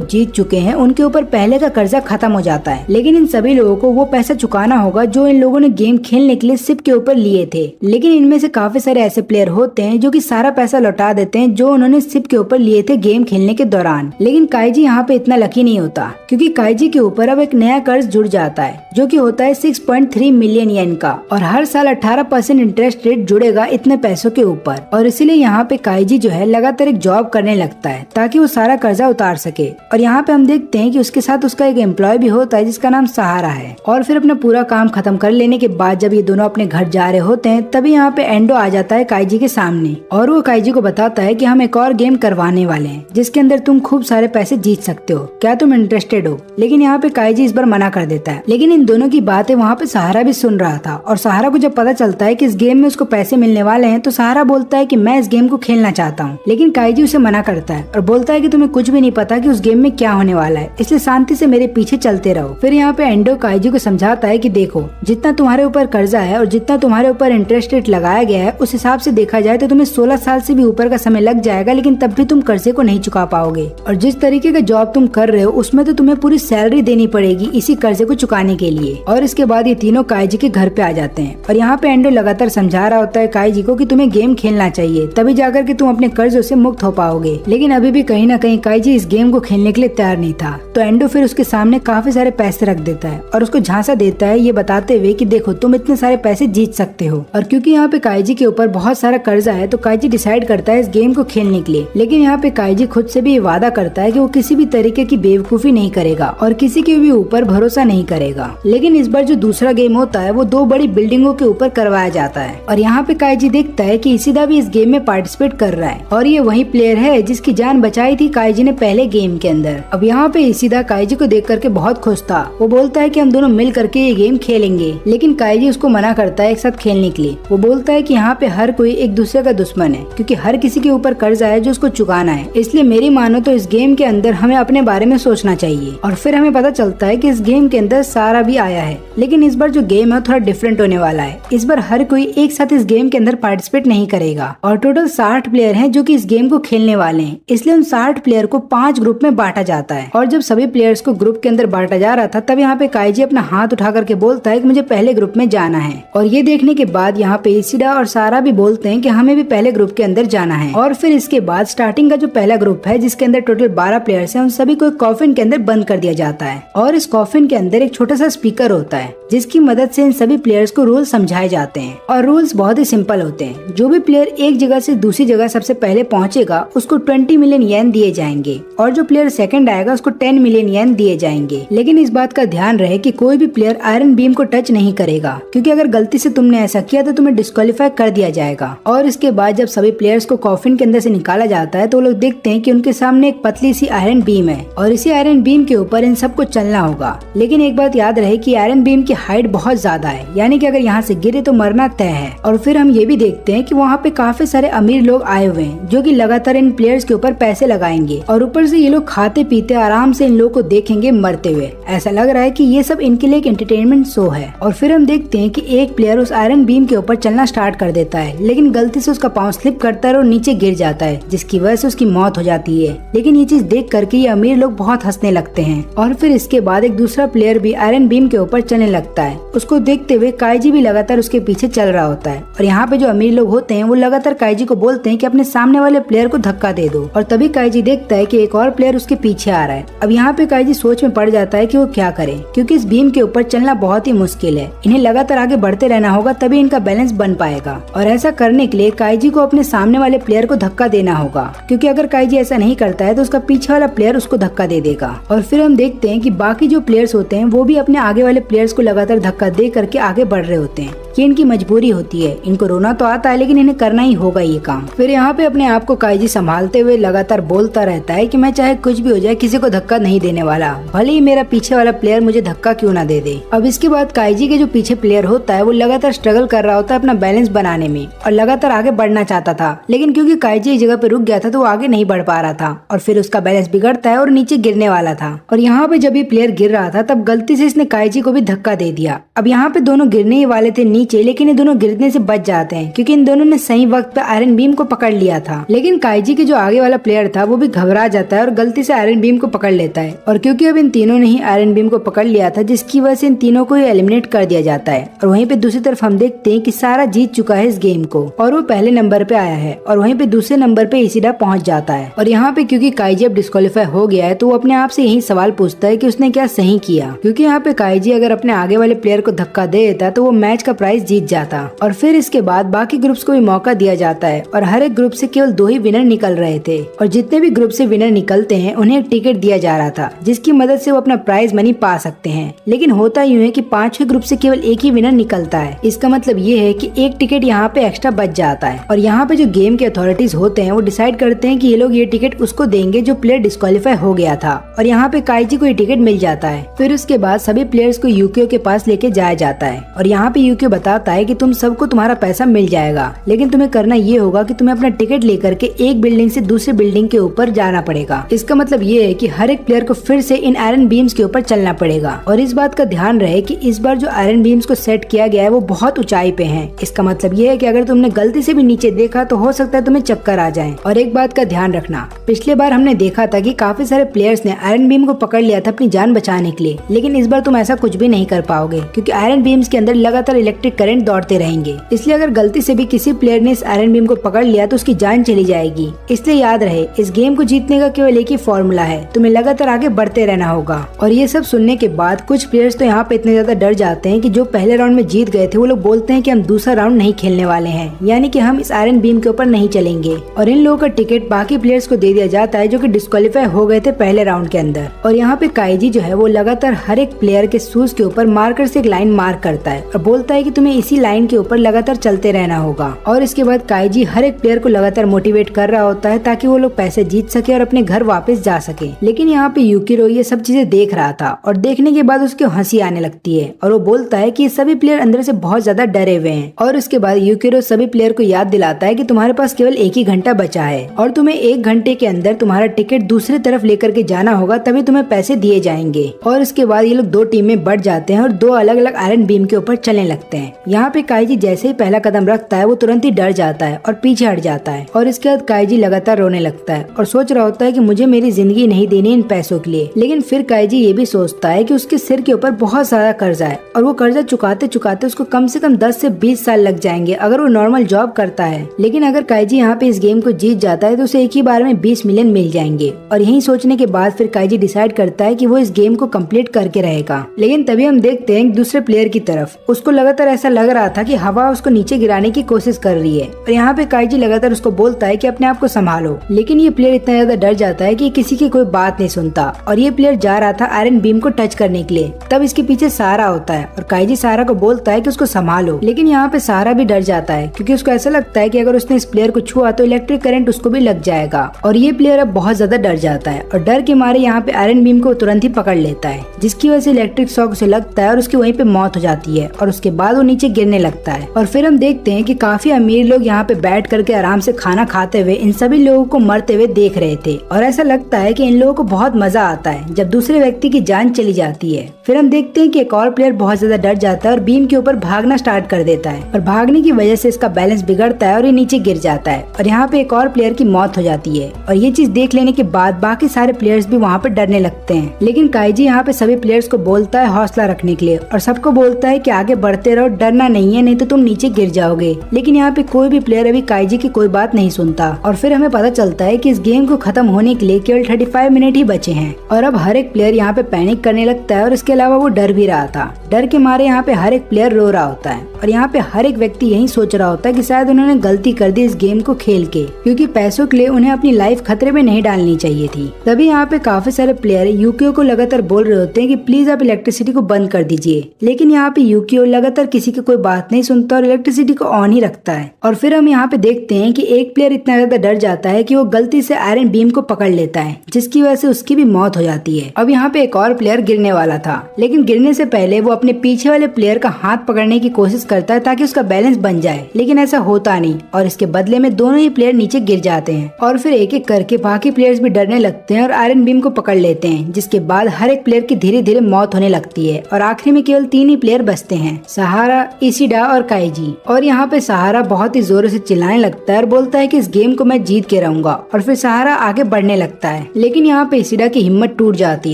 जीत चुके हैं उनके ऊपर पहले का कर्जा खत्म हो जाता है। लेकिन इन सभी लोगों को वो पैसा चुकाना होगा जो इन लोगों ने गेम खेलने के लिए शिप के ऊपर लिए थे। लेकिन इनमें से काफी सारे ऐसे प्लेयर होते हैं जो कि सारा पैसा लौटा देते हैं जो उन्होंने शिप के ऊपर लिए थे गेम खेलने के दौरान। लेकिन काइजी यहाँ पे इतना लकी नहीं होता, क्योंकि काइजी के ऊपर अब एक नया कर्ज जुड़ जाता है जो कि होता है 6.3 मिलियन येन का, और हर साल 18% इंटरेस्ट रेट जुड़ेगा इतने पैसों के ऊपर। और इसीलिए यहाँ पे काइजी जो है लगातार एक जॉब करने लगता है ताकि वो सारा कर्जा उतार सके। और यहाँ पे हम देखते हैं कि उसके साथ उसका एक एम्प्लॉय भी होता है जिसका नाम सहारा है। और फिर अपना पूरा काम खत्म कर लेने के बाद जब ये दोनों अपने घर जा रहे होते हैं तभी यहाँ पे एंडो आ जाता है काइजी के सामने, और वो काइजी को बताता है कि हम एक और गेम करवाने वाले हैं जिसके अंदर तुम खूब सारे पैसे जीत सकते हो, क्या तुम इंटरेस्टेड हो। लेकिन यहाँ पे काइजी इस बार मना कर देता है। लेकिन इन दोनों की बातें वहाँ पे सहारा भी सुन रहा था, और सहारा को जब पता चलता है कि इस गेम में उसको पैसे मिलने वाले हैं तो सहारा बोलता है कि मैं इस गेम को खेलना चाहता हूँ। लेकिन काइजी उसे मना करता है और बोलता है कि तुम्हें कुछ भी नहीं पता कि उस गेम में क्या होने वाला है, इसलिए शांति से मेरे पीछे चलते रहो। फिर यहाँ पे एंडो काइजी को समझाता है कि देखो, जितना तुम्हारे ऊपर कर्जा है और जितना तुम्हारे ऊपर इंटरेस्ट रेट लगाया गया है उस हिसाब से देखा जाए तो तुम्हें 16 साल से भी ऊपर का समय लग जाएगा, लेकिन तब भी तुम कर्जे को नहीं चुका पाओगे। और जिस तरीके का जॉब तुम कर रहे हो उसमें तो तुम्हें पूरी सैलरी देनी पड़ेगी इसी कर्जे को चुकाने के लिए। और इसके बाद ये तीनों काइजी के घर पे आ जाते हैं, और यहाँ पे एंडो लगातार समझा रहा होता है काइजी को कि तुम्हें गेम खेलना चाहिए, तभी जाकर के तुम अपने कर्जों से मुक्त हो पाओगे। लेकिन अभी भी कहीं ना कहीं काइजी इस गेम को खेलने के लिए तैयार नहीं था, तो एंडो फिर उसके सामने काफी सारे पैसे रख देता है और उसको झांसा देता है ये बताते हुए कि देखो तुम इतने सारे पैसे जीत सकते हो। और क्योंकि यहाँ पे काइजी के ऊपर बहुत सारा कर्जा है तो काइजी डिसाइड करता है इस गेम को खेलने के लिए। लेकिन यहाँ पे काइजी खुद से भी वादा करता है कि वो किसी भी तरीके की बेवकूफी नहीं करेगा और किसी के भी ऊपर भरोसा नहीं करेगा। लेकिन इस बार जो दूसरा गेम होता है वो 2 बड़ी बिल्डिंगों के ऊपर करवाया जाता है, और यहाँ पे काइजी देखता है कि इशिदा भी इस गेम में पार्टिसिपेट कर रहा है, और ये वही प्लेयर है जिसकी जान बचाई थी काइजी ने पहले गेम के अंदर। अब यहाँ पे इशिदा काइजी को देख करके बहुत खुश था, वो बोलता है कि हम दोनों मिल करके ये गेम खेलेंगे। लेकिन काइजी उसको मना करता है एक साथ खेलने के लिए। वो बोलता है कि यहाँ पे हर कोई एक दूसरे का दुश्मन है, क्योंकि हर किसी के ऊपर कर्जा है जो उसको चुकाना है, इसलिए मेरी मानो तो इस गेम के अंदर हमें अपने बारे में सोचना चाहिए। और फिर हमें पता चलता है कि इस गेम के अंदर सारा भी आया है, लेकिन इस बार जो गेम है थोड़ा डिफरेंट होने वाला है। इस बार हर कोई एक साथ इस गेम के अंदर पार्टिसिपेट नहीं करेगा, और टोटल 60 प्लेयर हैं जो कि इस गेम को खेलने वाले हैं, इसलिए उन 60 प्लेयर को 5 ग्रुप में बांटा जाता है। और जब सभी प्लेयर्स को ग्रुप के अंदर बांटा जा रहा था तब यहाँ पे काइजी अपना हाथ उठा करके बोलता है कि मुझे पहले ग्रुप में जाना है। और ये देखने के बाद यहाँ पे इशिदा और सारा भी बोलते हैं कि हमें भी पहले ग्रुप के अंदर जाना है। और फिर इसके बाद स्टार्टिंग का जो पहला ग्रुप है जिसके अंदर टोटल 12 प्लेयर्स हैं, उन सभी को एक कॉफिन के अंदर बंद कर दिया जाता है, और इस कॉफिन के अंदर एक छोटा सा स्पीकर होता है जिसकी मदद से इन सभी प्लेयर्स को रूल समझाए जाते हैं। और रूल्स बहुत ही सिंपल होते हैं। जो भी प्लेयर एक जगह से दूसरी जगह सबसे पहले पहुंचेगा उसको 20 मिलियन येन दिए जाएंगे, और जो प्लेयर सेकंड आएगा उसको 10 मिलियन येन दिए जाएंगे। लेकिन इस बात का ध्यान रहे कि कोई भी प्लेयर आयरन बीम को टच नहीं करेगा, क्योंकि अगर गलती से तुमने ऐसा किया तो तुम्हें डिस्क्वालीफाई कर दिया जाएगा। और इसके बाद जब सभी प्लेयर्स को कॉफिन के अंदर से निकाला जाता है तो लोग देखते हैं कि उनके सामने एक पतली सी आयरन बीम है, और इसी आयरन बीम के ऊपर इन सबको चलना होगा। लेकिन एक बात याद रहे कि आयरन बीम की हाइट बहुत ज्यादा है, यानी कि अगर यहाँ से गिरे तो मरना तय है। और फिर हम ये भी देखते हैं कि वहाँ पे काफी सारे अमीर लोग आए हुए हैं जो कि लगातार इन प्लेयर्स के ऊपर पैसे लगाएंगे, और ऊपर से ये लोग खाते पीते आराम से इन लोगों को देखेंगे मरते हुए। ऐसा लग रहा है कि ये सब इनके लिए एक एंटरटेनमेंट शो है। और फिर हम देखते हैं कि एक प्लेयर उस आयरन बीम के ऊपर चलना स्टार्ट कर देता है, लेकिन गलती से उसका पाँव स्लिप करता है और नीचे गिर जाता है, जिसकी वजह से उसकी मौत हो जाती है। लेकिन ये चीज देख करके ये अमीर लोग बहुत हंसने लगते हैं। और फिर इसके बाद एक दूसरा प्लेयर भी आयरन बीम के ऊपर चलने लगता है, उसको देखते हुए काइजी भी लगातार उसके पीछे चल रहा होता है। और यहाँ पे जो अमीर लोग होते हैं वो लगातार काइजी को बोलते हैं कि अपने सामने वाले प्लेयर को धक्का दे दो, और तभी काइजी देखता है कि एक और प्लेयर उसके पीछे आ रहा है। अब यहाँ पे काइजी सोच में पड़ जाता है कि वो क्या करे, क्योंकि इस बीम के ऊपर चलना बहुत ही मुश्किल है। इन्हें लगातार आगे बढ़ते रहना होगा तभी इनका बैलेंस बन पाएगा, और ऐसा करने के लिए काइजी को अपने सामने वाले प्लेयर को धक्का देना होगा, क्योंकि अगर काइजी ऐसा नहीं करता है तो उसका पीछे वाला प्लेयर उसको धक्का दे देगा। और फिर हम देखते हैं कि बाकी जो प्लेयर्स होते हैं वो भी अपने आगे वाले प्लेयर्स को लगातार धक्का दे करके आगे बढ़ रहे होते हैं। कि इनकी मजबूरी होती है, इनको रोना तो आता है लेकिन इन्हें करना ही होगा ये काम। फिर यहाँ पे अपने आप को काइजी संभालते हुए लगातार बोलता रहता है कि मैं चाहे कुछ भी हो जाए किसी को धक्का नहीं देने वाला, भले ही मेरा पीछे वाला प्लेयर मुझे धक्का क्यों ना दे दे। अब इसके बाद काइजी के जो पीछे प्लेयर होता है वो लगातार स्ट्रगल कर रहा होता है अपना बैलेंस बनाने में और लगातार आगे बढ़ना चाहता था, लेकिन क्योंकि काइजी एक जगह पे रुक गया था तो वो आगे नहीं बढ़ पा रहा था और फिर उसका बैलेंस बिगड़ता है और नीचे गिरने वाला था। और यहाँ पे जब ये प्लेयर गिर रहा था तब गलती से इसने काइजी को भी धक्का दे दिया। अब यहाँ पे दोनों गिरने ही वाले थे नीचे, लेकिन ये दोनों गिरने से बच जाते हैं क्योंकि इन दोनों ने सही वक्त पे आयरन बीम को पकड़ लिया था। लेकिन काइजी के जो आगे वाला प्लेयर था वो भी घबरा जाता है और गलती से आयरन बीम को पकड़ लेता है। और क्योंकि अब इन तीनों ने ही आयरन बीम को पकड़ लिया था जिसकी वजह से इन तीनों को एलिमिनेट कर दिया जाता है। और वहीं पे दूसरी तरफ हम देखते हैं कि सारा जीत चुका है इस गेम को और वो पहले नंबर पे आया है और वहीं पे दूसरे नंबर पे इसीडा पहुंच जाता है। और यहाँ पे क्योंकि काइजी अब डिस्क्वालीफाई हो गया है तो वो अपने आप से यही सवाल पूछता है कि उसने क्या सही किया, क्योंकि यहाँ पे काइजी अगर अपने आगे वाले प्लेयर को धक्का दे देता तो वो मैच का प्राइज जीत जाता। और फिर इसके बाद बाकी ग्रुप्स को भी मौका दिया जाता है और हर एक ग्रुप से केवल 2 ही विनर निकल रहे थे और जितने भी ग्रुप से विनर निकलते हैं उन्हें एक टिकट दिया जा रहा था जिसकी मदद से वो अपना प्राइज मनी पा सकते हैं। लेकिन होता यूँ है कि 5वें ग्रुप से केवल एक ही विनर निकलता है। इसका मतलब ये है कि एक टिकट यहाँ पे एक्स्ट्रा बच जाता है और यहाँ पे जो गेम के अथॉरिटीज होते हैं वो डिसाइड करते हैं कि ये लोग ये टिकट उसको देंगे जो प्लेयर डिस्क्वालीफाई हो गया था और यहाँ पे काइजी को ये टिकट मिल जाता है। फिर उसके बाद सभी प्लेयर्स को यूकियो के पास लेके जाया जाता है और यहाँ पे यूकियो बताता है कि तुम सबको तुम्हारा पैसा मिल जाएगा, लेकिन तुम्हें करना ये होगा कि तुम्हें अपना टिकट लेकर के एक बिल्डिंग से दूसरी बिल्डिंग के ऊपर जाना पड़ेगा। इसका मतलब ये है कि हर एक प्लेयर को फिर से इन आयरन बीम्स के ऊपर चलना पड़ेगा और इस बात का ध्यान रहे कि इस बार जो आयरन बीम्स को सेट किया गया है वो बहुत ऊंचाई पे है। इसका मतलब ये है कि अगर तुमने गलती से भी नीचे देखा तो हो सकता है तुम्हें चक्कर आ जाए। और एक बात का ध्यान रखना, पिछले बार हमने देखा था कि काफी सारे प्लेयर्स ने आयरन बीम को पकड़ लिया था अपनी जान बचाने के लिए, लेकिन इस बार तुम ऐसा कुछ भी नहीं कर पाओगे क्योंकि आयरन बीम्स के अंदर लगातार इलेक्ट्रिक करंट दौड़ते रहेंगे। इसलिए अगर गलती से भी किसी प्लेयर ने इस आयरन बीम को पकड़ लिया तो उसकी जान चली जाएगी। इसलिए याद रहे इस गेम को जीतने का केवल एक ही फॉर्मूला है, तुम्हें लगातार आगे बढ़ते रहना होगा। और ये सब सुनने के बाद कुछ प्लेयर्स तो यहाँ पे इतने ज्यादा डर जाते हैं कि जो पहले राउंड में जीत गए थे वो लोग बोलते हैं कि हम दूसरा राउंड नहीं खेलने वाले हैं, यानी कि हम इस आयरन बीम के ऊपर नहीं चलेंगे। और इन लोगों का टिकट बाकी प्लेयर्स को दे दिया जाता है जो कि डिस्क्वालीफाई हो गए थे पहले राउंड के अंदर। और यहाँ पे काइजी जो है वो लगातार हर एक प्लेयर के शूज के ऊपर मार्कर से एक लाइन मार्क करता है और बोलता है कि तुम्हें इसी लाइन के ऊपर लगातार चलते रहना होगा। और इसके बाद काइजी हर एक प्लेयर को लगातार मोटिवेट कर रहा होता है ताकि वो लोग पैसे जीत सके और अपने घर वापस जा सके। लेकिन यहाँ पे यूकिरो ये सब चीजें देख रहा था और देखने के बाद उसको हंसी आने लगती है और वो बोलता है कि सभी प्लेयर अंदर से बहुत ज्यादा डरे हुए हैं। और उसके बाद यूकिरो सभी प्लेयर को याद दिलाता है कि तुम्हारे पास केवल एक ही घंटा बचा है और तुम्हें 1 घंटे के अंदर तुम्हारा टिकट दूसरी तरफ लेकर के जाना होगा, तभी तुम्हें पैसे दिए जाएंगे। और इसके बाद ये लोग 2 टीम में बढ़ जाते हैं और 2 अलग अलग आयरन बीम के ऊपर चलने लगते हैं। यहाँ पे काइजी जैसे ही पहला कदम रखता है वो तुरंत ही डर जाता है और पीछे हट जाता है। और इसके बाद काइजी लगातार रोने लगता है और सोच रहा होता है कि मुझे मेरी जिंदगी नहीं देनी इन पैसों के लिए। लेकिन फिर काइजी ये भी सोचता है कि उसके सिर के ऊपर बहुत सारा कर्जा है और वो कर्जा चुकाते चुकाते उसको कम से कम 10 से 20 साल लग जाएंगे अगर वो नॉर्मल जॉब करता है। लेकिन अगर काइजी यहाँ पे इस गेम को जीत जाता है तो उसे एक ही बार में 20 मिलियन मिल जाएंगे। और यही सोचने के बाद फिर काइजी डिसाइड करता है कि वो इस गेम को कंप्लीट करके रहेगा। लेकिन तभी हम देखते हैं दूसरे प्लेयर की तरफ, उसको लगातार ऐसा लग रहा था कि हवा उसको नीचे गिराने की कोशिश कर रही है और यहाँ पे काइजी लगातार उसको बोलता है कि अपने आप को संभालो। लेकिन ये प्लेयर इतना ज्यादा डर जाता है कि किसी की कोई बात नहीं सुनता और ये प्लेयर जा रहा था आयरन बीम को टच करने के लिए। तब इसके पीछे सारा होता है और काइजी सारा को बोलता है कि उसको संभालो। लेकिन यहाँ पे सारा भी डर जाता है क्योंकि उसको ऐसा लगता है कि अगर उसने इस प्लेयर को छुआ तो इलेक्ट्रिक करंट उसको भी लग जाएगा। और ये प्लेयर अब बहुत ज्यादा डर जाता है और डर के मारे यहाँ पे आयरन बीम को तुरंत ही पकड़ लेता है, जिसकी वजह से इलेक्ट्रिक शॉक उसे लगता है और उसकी वहीं पे मौत हो जाती है और उसके बाद वो नीचे गिरने लगता है। और फिर हम देखते हैं कि काफी अमीर लोग यहाँ पे बैठ करके आराम से खाना खाते हुए इन सभी लोगों को मरते हुए देख रहे थे और ऐसा लगता है कि इन लोगों को बहुत मजा आता है जब दूसरे व्यक्ति की जान चली जाती है। फिर हम देखते हैं कि एक और प्लेयर बहुत ज्यादा डर जाता है और बीम के ऊपर भागना स्टार्ट कर देता है और भागने की वजह से इसका बैलेंस बिगड़ता है और ये नीचे गिर जाता है और यहाँ पे एक और प्लेयर की मौत हो जाती है। और ये चीज देख लेने के बाद बाकी सारे प्लेयर्स भी वहाँ पे डरने लगते हैं। लेकिन काइजी यहाँ पे सभी प्लेयर्स को बोलता है हौसला रखने के लिए और सबको बोलता है कि आगे बढ़ते रहो, डरना नहीं है, नहीं तो तुम नीचे गिर जाओगे। लेकिन यहाँ पे कोई भी प्लेयर अभी काइजी की कोई बात नहीं सुनता और फिर हमें पता चलता है कि इस गेम को खत्म होने के लिए केवल 35 मिनट ही बचे हैं। और अब हर एक प्लेयर यहाँ पे पैनिक करने लगता है और इसके अलावा वो डर भी रहा था। डर के मारे यहाँ पे हर एक प्लेयर रो रहा होता है और यहाँ पे हर एक व्यक्ति यही सोच रहा होता है कि शायद उन्होंने गलती कर दी इस गेम को खेल के, क्योंकि पैसों के लिए उन्हें अपनी लाइफ खतरे में नहीं डालनी चाहिए थी। तभी यहाँ पे काफी सारे प्लेयर यूकियो को लगातार बोल रहे होते हैं कि प्लीज आप इलेक्ट्रिसिटी को बंद कर दीजिए। लेकिन यहाँ पे यूकियो लगातार किसी किसी की कोई बात नहीं सुनता और इलेक्ट्रिसिटी को ऑन ही रखता है। और फिर हम यहाँ पे देखते हैं कि एक प्लेयर इतना ज्यादा डर जाता है कि वो गलती से आयरन बीम को पकड़ लेता है, जिसकी वजह से उसकी भी मौत हो जाती है। अब यहाँ पे एक और प्लेयर गिरने वाला था, लेकिन गिरने से पहले वो अपने पीछे वाले प्लेयर का हाथ पकड़ने की कोशिश करता है ताकि उसका बैलेंस बन जाए, लेकिन ऐसा होता नहीं और इसके बदले में दोनों ही प्लेयर नीचे गिर जाते हैं। और फिर एक एक करके बाकी प्लेयर्स भी डरने लगते हैं और आयरन बीम को पकड़ लेते हैं, जिसके बाद हर एक प्लेयर की धीरे धीरे मौत होने लगती है और आखिरी में केवल 3 ही प्लेयर बचते हैं, सहारा, इशिडा और काइजी। और यहाँ पे सहारा बहुत ही जोरों से चिल्लाने लगता है और बोलता है कि इस गेम को मैं जीत के रहूंगा। और फिर सहारा आगे बढ़ने लगता है, लेकिन यहाँ पे इशिडा की हिम्मत टूट जाती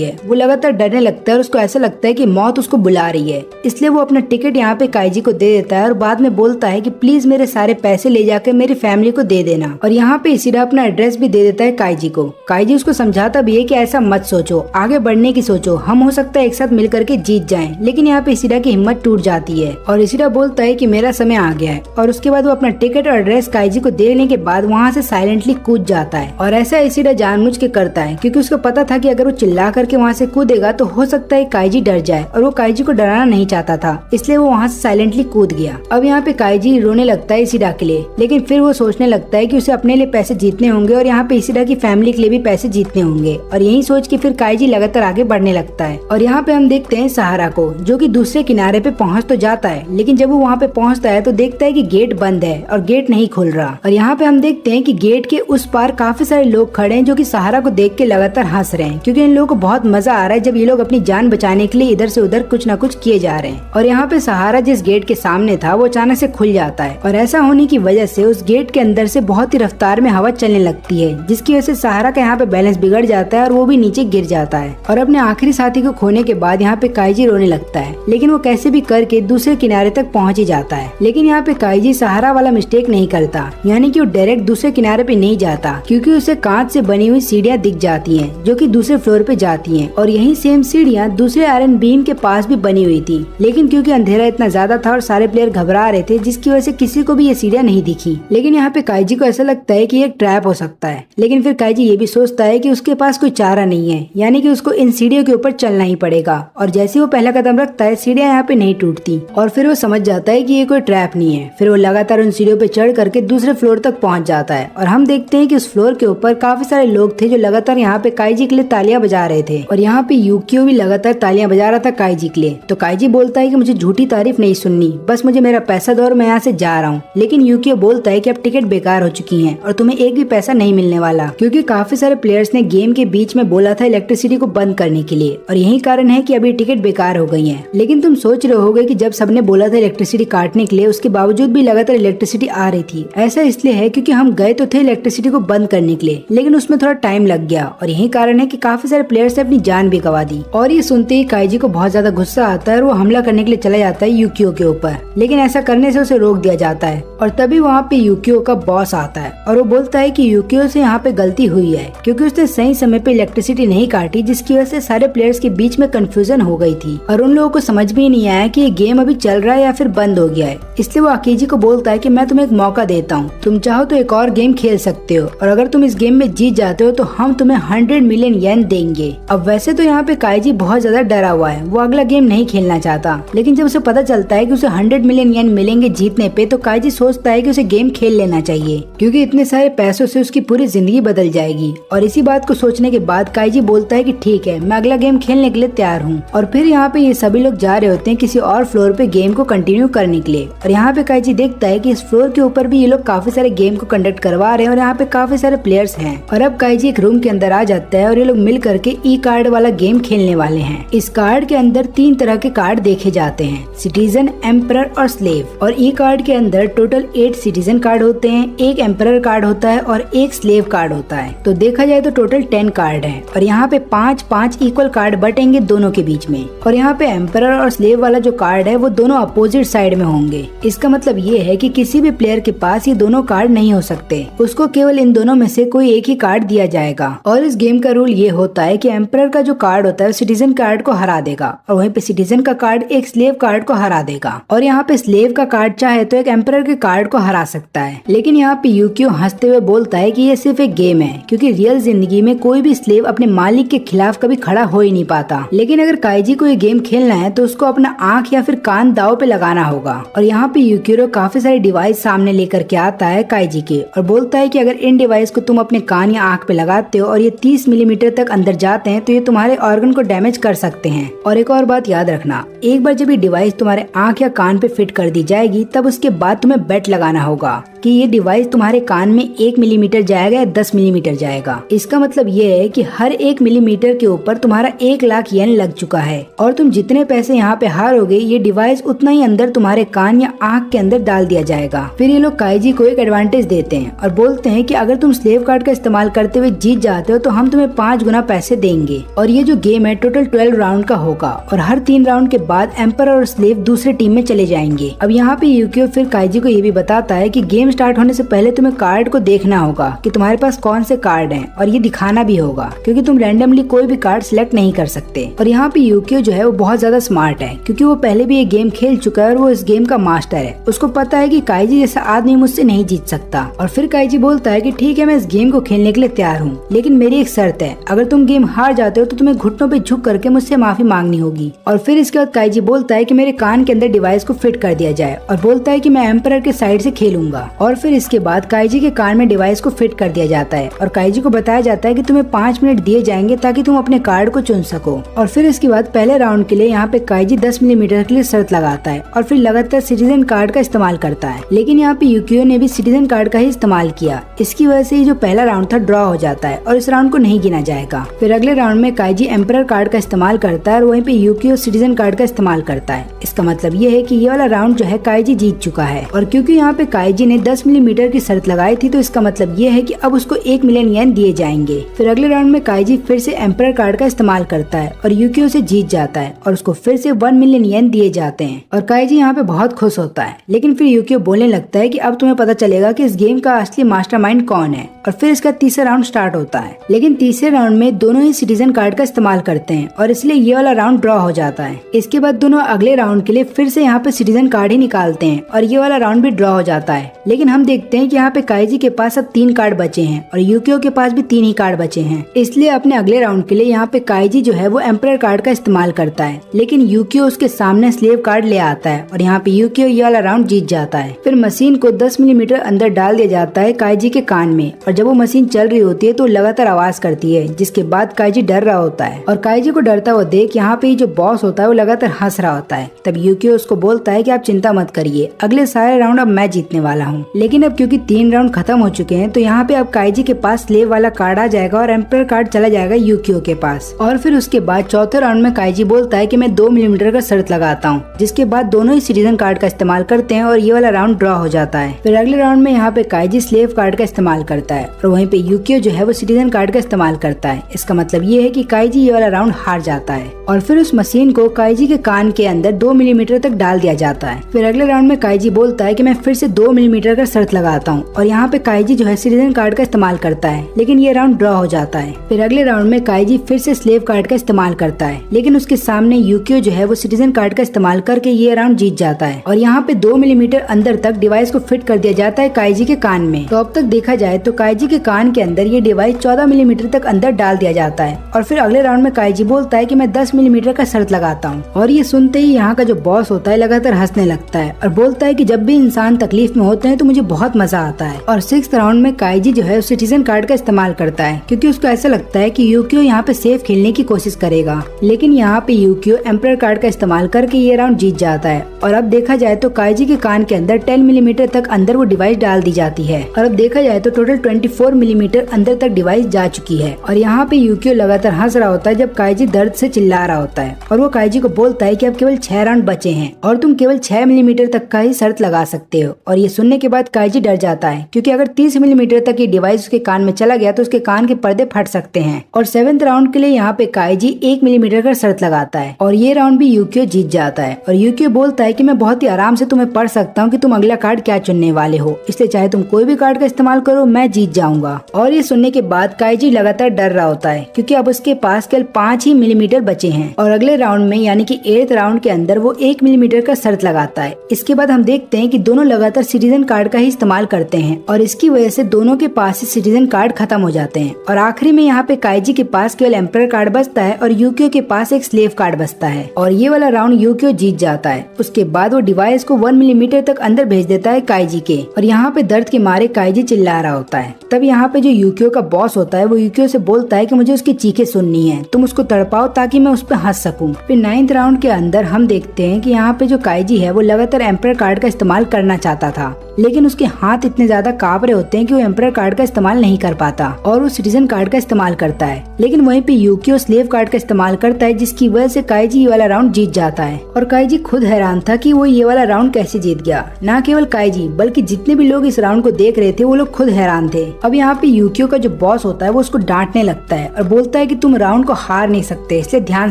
है। वो लगातार डरने लगता है और उसको ऐसा लगता है कि मौत उसको बुला रही है, इसलिए वो अपना टिकट यहाँ पे काइजी को दे देता है और बाद में बोलता है कि प्लीज मेरे सारे पैसे ले जाकर मेरी फैमिली को दे देना। और यहाँ पे इशिडा अपना एड्रेस भी दे देता है काइजी को। काइजी उसको समझाता भी है कि ऐसा मत सोचो, आगे बढ़ने की सोचो, हम हो सकता है एक साथ मिल करके जीत जाएं। लेकिन यहाँ पे इशिडा की हिम्मत टूट जाती है और इशिडा बोलता है कि मेरा समय आ गया है। और उसके बाद वो अपना टिकट और एड्रेस काइजी को देने के बाद वहाँ से साइलेंटली कूद जाता है। और ऐसा इशिडा जानबूझ के करता है क्योंकि उसको पता था कि अगर वो चिल्ला करके वहाँ से कूदेगा तो हो सकता है काइजी डर जाए, और वो काइजी को डराना नहीं चाहता था, इसलिए वो वहाँ से साइलेंटली कूद गया। अब यहाँ पे काइजी रोने लगता है इशिडा के लिए, लेकिन फिर वो सोचने लगता है कि उसे अपने लिए पैसे जीतने होंगे और यहाँ पे इशिडा की फैमिली के लिए भी पैसे जीतने होंगे। और यही सोच के फिर काइजी लगातार आगे बढ़ने लगता है। और यहाँ पे हम देखते हैं सहारा को, जो कि दूसरे किनारे पे पहुँच तो जाता है, लेकिन जब वो वहाँ पे पहुँचता है तो देखता है कि गेट बंद है और गेट नहीं खुल रहा। और यहाँ पे हम देखते हैं कि गेट के उस पार काफी सारे लोग खड़े हैं जो कि सहारा को देख के लगातार हंस रहे हैं, क्योंकि इन लोगों को बहुत मजा आ रहा है जब ये लोग अपनी जान बचाने के लिए इधर से उधर कुछ न कुछ किए जा रहे हैं। और यहाँ पे सहारा जिस गेट के सामने था वो अचानक से खुल जाता है, और ऐसा होने की वजह से उस गेट के अंदर से बहुत ही रफ्तार में हवा चलने लगती है, जिसकी वजह से सहारा का यहाँ पे बैलेंस बिगड़ जाता है और वो भी नीचे गिर जाता है। और अपने आखिरी साथी को खोने के बाद यहाँ पे काइजी रोने लगता है, लेकिन वो कैसे भी करके दूसरे किनारे तक पहुँच ही जाता है। लेकिन यहाँ पे काइजी सहारा वाला मिस्टेक नहीं करता, यानी कि वो डायरेक्ट दूसरे किनारे पे नहीं जाता, क्योंकि उसे कांच से बनी हुई सीढ़ियाँ दिख जाती हैं जो कि दूसरे फ्लोर पे जाती हैं। और यही सेम सीढ़ियाँ दूसरे आयरन बीम के पास भी बनी हुई थी, लेकिन क्योंकि अंधेरा इतना ज्यादा था और सारे प्लेयर घबरा रहे थे, जिसकी वजह से किसी को भी ये सीढ़ियाँ नहीं दिखी। लेकिन यहाँ पे काइजी को ऐसा लगता है कि ये एक ट्रैप हो सकता है, लेकिन फिर काइजी ये भी सोचता है कि उसके पास कोई चारा नहीं है, यानी कि उसको इन सीढ़ियों के ऊपर चलना ही पड़ेगा। और जैसे वो पहला कदम रखता है सीढ़ियाँ यहाँ पे नहीं टूटती, और फिर वो समझ जाता है कि ये कोई ट्रैप नहीं है। फिर वो लगातार उन सीढ़ियों पे चढ़ करके दूसरे फ्लोर तक पहुंच जाता है, और हम देखते हैं कि उस फ्लोर के ऊपर काफी सारे लोग थे जो लगातार यहाँ पे काइजी के लिए तालियां बजा रहे थे। और यहाँ पे यूकियो भी लगातार तालियां बजा रहा था काइजी के लिए। तो काइजी बोलता है कि मुझे झूठी तारीफ नहीं सुननी, बस मुझे मेरा पैसा दो और मैं यहाँ से जा रहा हूँ। लेकिन यूकियो बोलता है कि अब टिकट बेकार हो चुकी है और तुम्हें एक भी पैसा नहीं मिलने वाला, क्योंकि काफी सारे प्लेयर्स ने गेम के बीच में बोला था इलेक्ट्रिसिटी को बंद करने के लिए, और यही कारण है कि अभी टिकट बेकार हो गई है। लेकिन तुम सोच रहे होगे कि जब सबने बोला था इलेक्ट्रिसिटी काटने के लिए, उसके बावजूद भी लगातार इलेक्ट्रिसिटी आ रही थी। ऐसा इसलिए है क्योंकि हम गए तो थे इलेक्ट्रिसिटी को बंद करने के लिए, लेकिन उसमें थोड़ा टाइम लग गया, और यही कारण है कि काफी सारे प्लेयर्स ने अपनी जान भी गंवा दी। और ये सुनते ही काइजी को बहुत ज्यादा गुस्सा आता है और वो हमला करने के लिए चला जाता है यूकियो के ऊपर, लेकिन ऐसा करने से उसे रोक दिया जाता है। और तभी वहाँ पे यूकियो का बॉस आता है और वो बोलता है कि यूकियो से यहाँ पे गलती हुई है, क्योंकि उसने सही समय पे इलेक्ट्रिसिटी नहीं काटी, जिसकी वजह से सारे प्लेयर्स के बीच में कंफ्यूजन हो गई थी और उन लोगों को समझ भी नहीं आया कि ये गेम अभी चल रहा है या फिर बंद हो गया है। इसलिए वो अकीजी को बोलता है कि मैं तुम्हें एक मौका देता हूँ, तुम चाहो तो एक और गेम खेल सकते हो, और अगर तुम इस गेम में जीत जाते हो तो हम तुम्हें 100 मिलियन येन देंगे। अब वैसे तो यहाँ पे काइजी बहुत ज्यादा डरा हुआ है, वो अगला गेम नहीं खेलना चाहता, लेकिन जब उसे पता चलता है कि उसे 100 मिलियन येन मिलेंगे जीतने पे, तो काइजी सोचता है कि उसे गेम खेल लेना चाहिए, क्योंकि इतने सारे पैसों से उसकी पूरी जिंदगी बदल जाएगी। और इसी बात को सोचने के बाद काइजी बोलता है कि ठीक है, मैं अगला गेम खेलने के लिए तैयार हूँ। और फिर यहाँ पे ये सभी लोग जा रहे होते हैं किसी और फ्लोर पे गेम को कंटिन्यू करने के लिए, और यहाँ पे काइजी देखता है कि इस फ्लोर के ऊपर भी ये लोग काफी सारे गेम को कंडक्ट करवा रहे हैं और यहाँ पे काफी सारे प्लेयर्स हैं। और अब काइजी एक रूम के अंदर आ जाता है और ये लोग मिल करके ई कार्ड वाला गेम खेलने वाले हैं। इस कार्ड के अंदर 3 तरह के कार्ड देखे जाते हैं, सिटीजन, एम्परर और स्लेव। और ई कार्ड के अंदर टोटल 8 सिटीजन कार्ड होते हैं, 1 एम्परर कार्ड होता है और 1 स्लेव कार्ड होता है। तो देखा जाए तो टोटल 10 कार्ड है, और यहाँ पे 5-5 इक्वल कार्ड बटेंगे दोनों के बीच में। और यहाँ पे एम्परर और स्लेव वाला जो कार्ड है वो दोनों अपोजिट साइड में होंगे। इसका मतलब ये है कि किसी भी प्लेयर के पास ये दोनों कार्ड नहीं हो सकते, उसको केवल इन दोनों में से कोई एक ही कार्ड दिया जाएगा। और इस गेम का रूल ये होता है कि एम्परर का जो कार्ड होता है सिटीजन कार्ड को हरा देगा, और वहीं पे सिटीजन का कार्ड एक स्लेव कार्ड को हरा देगा। और यहाँ पे स्लेव का कार्ड चाहे तो एक एम्परर के कार्ड को हरा सकता है। लेकिन यहाँ पे यूकियो हंसते हुए बोलता है कि ये सिर्फ एक गेम है, क्योंकि रियल जिंदगी में कोई भी स्लेव अपने मालिक के खिलाफ कभी खड़ा हो ही नहीं पाता। लेकिन अगर काइजी को ये गेम खेलना है तो उसको अपना आँख या फिर कान दाव पे लगाना होगा। और यहाँ पे यूकियो काफी सारे डिवाइस सामने लेकर के आता है काइजी के और बोलता है कि अगर इन डिवाइस को तुम अपने कान या आंख पे लगाते हो और ये 30 मिलीमीटर तक अंदर जाते हैं तो ये तुम्हारे ऑर्गन को डैमेज कर सकते हैं। और एक और बात याद रखना, एक बार जब ये डिवाइस तुम्हारे आंख या कान पे फिट कर दी जाएगी तब उसके बाद तुम्हें बेट लगाना होगा कि ये डिवाइस तुम्हारे कान में 1 मिलीमीटर जाएगा या 10 मिलीमीटर जाएगा। इसका मतलब ये है कि हर 1 मिलीमीटर के ऊपर तुम्हारा 1 लाख येन लग चुका है और तुम जितने पैसे यहाँ पे हारोगे ये डिवाइस उतना ही अंदर तुम्हारे कान या आंख के अंदर डाल दिया जाएगा। फिर ये लोग काइजी को एक एडवांटेज देते हैं और बोलते हैं कि अगर तुम स्लेव कार्ड का इस्तेमाल करते हुए जीत जाते हो तो हम तुम्हें 5 गुना पैसे देंगे। और ये जो गेम है टोटल 12 राउंड का होगा और हर 3 राउंड के बाद एम्पर और स्लेव दूसरे टीम में चले जाएंगे। अब यहाँ पे यूकियो फिर काइजी को ये भी बताता है कि गेम स्टार्ट होने से पहले तुम्हें कार्ड को देखना होगा कि तुम्हारे पास कौन से कार्ड हैं और ये दिखाना भी होगा क्योंकि तुम रैंडमली कोई भी कार्ड सिलेक्ट नहीं कर सकते। और यहाँ पे यूकियो जो है वो बहुत ज्यादा स्मार्ट है क्योंकि वो पहले भी ये गेम खेल चुका है और वो इस गेम का मास्टर है। उसको पता है कि काइजी जैसा आदमी मुझसे नहीं जीत सकता। और फिर काइजी बोलता है कि ठीक है मैं इस गेम को खेलने के लिए तैयार हूँ, लेकिन मेरी एक शर्त है, अगर तुम गेम हार जाते हो तो तुम्हें घुटनों पे झुक करके मुझसे माफी मांगनी होगी। और फिर इसके बाद काइजी बोलता है कि मेरे कान के अंदर डिवाइस को फिट कर दिया जाए और बोलता है कि मैं एम्परर के साइड से खेलूंगा। और फिर इसके बाद काइजी के कान में डिवाइस को फिट कर दिया जाता है और काइजी को बताया जाता है कि तुम्हें 5 मिनट दिए जाएंगे ताकि तुम अपने कार्ड को चुन सको। और फिर इसके बाद पहले राउंड के लिए यहाँ पे काइजी 10 मिलीमीटर के लिए शर्त लगाता है और फिर लगातार सिटीजन कार्ड का इस्तेमाल करता है। लेकिन यहाँ पे यूकियो ने भी सिटीजन कार्ड का ही इस्तेमाल किया। इसकी वजह से जो पहला राउंड था ड्रॉ हो जाता है और इस राउंड को नहीं गिना जाएगा। फिर अगले राउंड में काइजी एम्परर कार्ड का इस्तेमाल करता है और वहीं पे यूकियो सिटीजन कार्ड का इस्तेमाल करता है। इसका मतलब ये है कि ये वाला राउंड जो है काइजी जीत चुका है। और क्योंकि यहाँ पे काइजी ने 10 मिलीमीटर की शर्त लगाई थी तो इसका मतलब ये है कि अब उसको 1 मिलियन येन दिए जाएंगे। फिर अगले राउंड में काइजी फिर से एम्परर कार्ड का इस्तेमाल करता है और यूकियो से जीत जाता है और उसको फिर से 1 मिलियन येन दिए जाते हैं और काइजी यहाँ पे बहुत खुश होता है। लेकिन फिर यूकियो बोलने लगता है कि अब तुम्हें पता चलेगा कि इस गेम का असली मास्टरमाइंड कौन है। और फिर इसका तीसरा राउंड स्टार्ट होता है। लेकिन तीसरे राउंड में दोनों ही सिटीजन कार्ड का इस्तेमाल करते हैं और इसलिए ये वाला राउंड ड्रॉ हो जाता है। इसके बाद दोनों अगले राउंड के लिए फिर से यहाँ पे सिटीजन कार्ड ही निकालते हैं और ये वाला राउंड भी ड्रॉ हो जाता है। लेकिन हम देखते हैं कि यहाँ पे काइजी के पास अब 3 कार्ड बचे हैं और यूकियो के पास भी 3 ही कार्ड बचे हैं। इसलिए अपने अगले राउंड के लिए यहाँ पे काइजी जो है वो एम्परर कार्ड का इस्तेमाल करता है, लेकिन यूकियो उसके सामने स्लेव कार्ड ले आता है और यहाँ पे यूकियो ये वाला राउंड जीत जाता है। फिर मशीन को 10 मिलीमीटर अंदर डाल दिया जाता है काइजी के कान में और जब वो मशीन चल रही होती है तो लगातार आवाज करती है, जिसके बाद काइजी डर रहा होता है और काइजी को डरता हुआ देख यहाँ पे जो बॉस होता है वो लगातार हंस रहा होता है। तब यूकियो उसको बोलता है कि आप चिंता मत करिए, अगले सारे राउंड अब मैं जीतने वाला हूँ। लेकिन अब क्योंकि 3 राउंड खत्म हो चुके हैं तो यहाँ पे अब काइजी के पास स्लेव वाला कार्ड आ जाएगा और एम्परर कार्ड चला जाएगा यूकियो के पास। और फिर उसके बाद चौथे राउंड में काइजी बोलता है कि मैं 2 मिलीमीटर का शर्त लगाता हूँ, जिसके बाद दोनों ही सिटीजन कार्ड का इस्तेमाल करते हैं और ये वाला राउंड ड्रॉ हो जाता है। फिर अगले राउंड में यहाँ पे काइजी स्लेव कार्ड का इस्तेमाल करता है और वहीं पे यूकियो जो है वो सिटीजन कार्ड का इस्तेमाल करता है। इसका मतलब ये है कि काइजी ये वाला राउंड हार जाता है और फिर उस मशीन को काइजी के कान के अंदर 2 मिलीमीटर तक डाल दिया जाता है। फिर अगले राउंड में काइजी बोलता है कि मैं फिर से 2 मिलीमीटर का शर्त लगाता हूँ और यहाँ पे काइजी जो है सिटीजन कार्ड का इस्तेमाल करता है, लेकिन ये राउंड ड्रॉ हो जाता है। फिर अगले राउंड में काइजी फिर से स्लेव कार्ड का इस्तेमाल करता है, लेकिन उसके सामने यूकियो जो है वो सिटीजन कार्ड का इस्तेमाल करके ये राउंड जीत जाता है और यहाँ पे 2 मिलीमीटर अंदर तक डिवाइस को फिट कर दिया जाता है काइजी के कान में। तो अब तक देखा जाए तो काइजी के कान के अंदर ये डिवाइस 14 मिलीमीटर तक अंदर डाल दिया जाता है और फिर अगले राउंड में काइजी बोलता है कि मैं 10 मिलीमीटर का शर्त लगाता हूँ और ये सुनते ही यहाँ का जो बॉस होता है लगातार हंसने लगता है और बोलता है कि जब भी इंसान तकलीफ में होते हैं तो मुझे बहुत मजा आता है। और 6th राउंड में काइजी जो है सिटीजन कार्ड का इस्तेमाल करता है क्योंकि उसको ऐसा लगता है कि यूकियो यहाँ पे सेफ खेलने की कोशिश करेगा, लेकिन यहाँ पे यूकियो एम्परर कार्ड का इस्तेमाल करके ये राउंड जीत जाता है। और अब देखा जाए तो काइजी के कान के अंदर 10 मिलीमीटर तक अंदर वो डिवाइस डाल दी जाती है और अब देखा जाए तो टोटल 24 मिलीमीटर अंदर तक डिवाइस जा चुकी है। और यहाँ पे यूकियो लगातार हंस रहा होता है जब काइजी दर्द से चिल्ला रहा होता है और वो काइजी को बोलता है कि अब केवल 6 राउंड बचे हैं और तुम केवल 6 मिलीमीटर तक का ही शर्त लगा सकते हो। और ये सुनने के बाद काइजी डर जाता है क्योंकि अगर 30 मिलीमीटर तक ये डिवाइस उसके कान में चला गया तो उसके कान के पर्दे फट सकते हैं। और 7th राउंड के लिए यहाँ पे काइजी 1 मिलीमीटर का शर्त लगाता है और ये राउंड भी यूकियो जीत जाता है। और यूकियो बोलता है कि मैं बहुत ही आराम से तुम्हें पढ़ सकता हूँ कि तुम अगला कार्ड क्या चुनने वाले हो, इसलिए चाहे तुम कोई भी कार्ड का इस्तेमाल करो मैं जीत जाऊंगा। और ये सुनने के बाद काईजी लगातार डर रहा होता है क्योंकि अब उसके पास केवल 5 ही मिलीमीटर बचे हैं और अगले राउंड में यानी कि 8th राउंड के अंदर वो 1 मिलीमीटर का शर्त लगाता है। इसके बाद हम देखते हैं कि दोनों लगातार सिटीजन कार्ड का ही इस्तेमाल करते हैं और इसकी वजह से दोनों के पास से सिटीजन कार्ड खत्म हो जाते हैं और आखिरी में यहाँ पे काईजी के पास केवल एम्परर कार्ड बचता है और यूकियो के पास एक स्लेव कार्ड बचता है और ये वाला राउंड यूकियो जीत जाता है। उसके बाद वो डिवाइस को 1 मिलीमीटर तक अंदर भेज देता है काईजी के और यहाँ पे दर्द के मारे काईजी चिल्ला रहा होता है। तब यहाँ पे जो यूकियो का बॉस होता है वो यूकियो से बोलता है कि मुझे उसकी चीखें सुननी है, तुम उसको तड़पाओ ताकि मैं उस पर हंस सकूं। फिर 9th राउंड के अंदर हम देखते हैं कि यहाँ पे जो काईजी है वो लगातार एम्परर कार्ड का इस्तेमाल करना चाहता था, लेकिन उसके हाथ इतने ज्यादा कांप रहे होते हैं कि वो एम्परर कार्ड का इस्तेमाल नहीं कर पाता और वो सिटीजन कार्ड का इस्तेमाल करता है। लेकिन वहीं पे यूकियो स्लेव कार्ड का इस्तेमाल करता है जिसकी वजह से काईजी ये वाला राउंड जीत जाता है और काईजी खुद हैरान था कि वो ये वाला राउंड कैसे जीत गया। ना केवल काईजी बल्कि जितने भी लोग इस राउंड को देख रहे थे वो लोग खुद हैरान थे। अब यहाँ पे यूकियो का जो बॉस होता है वो उसको डांटने लगता है और बोलता है कि तुम राउंड को हार नहीं सकते, इसलिए ध्यान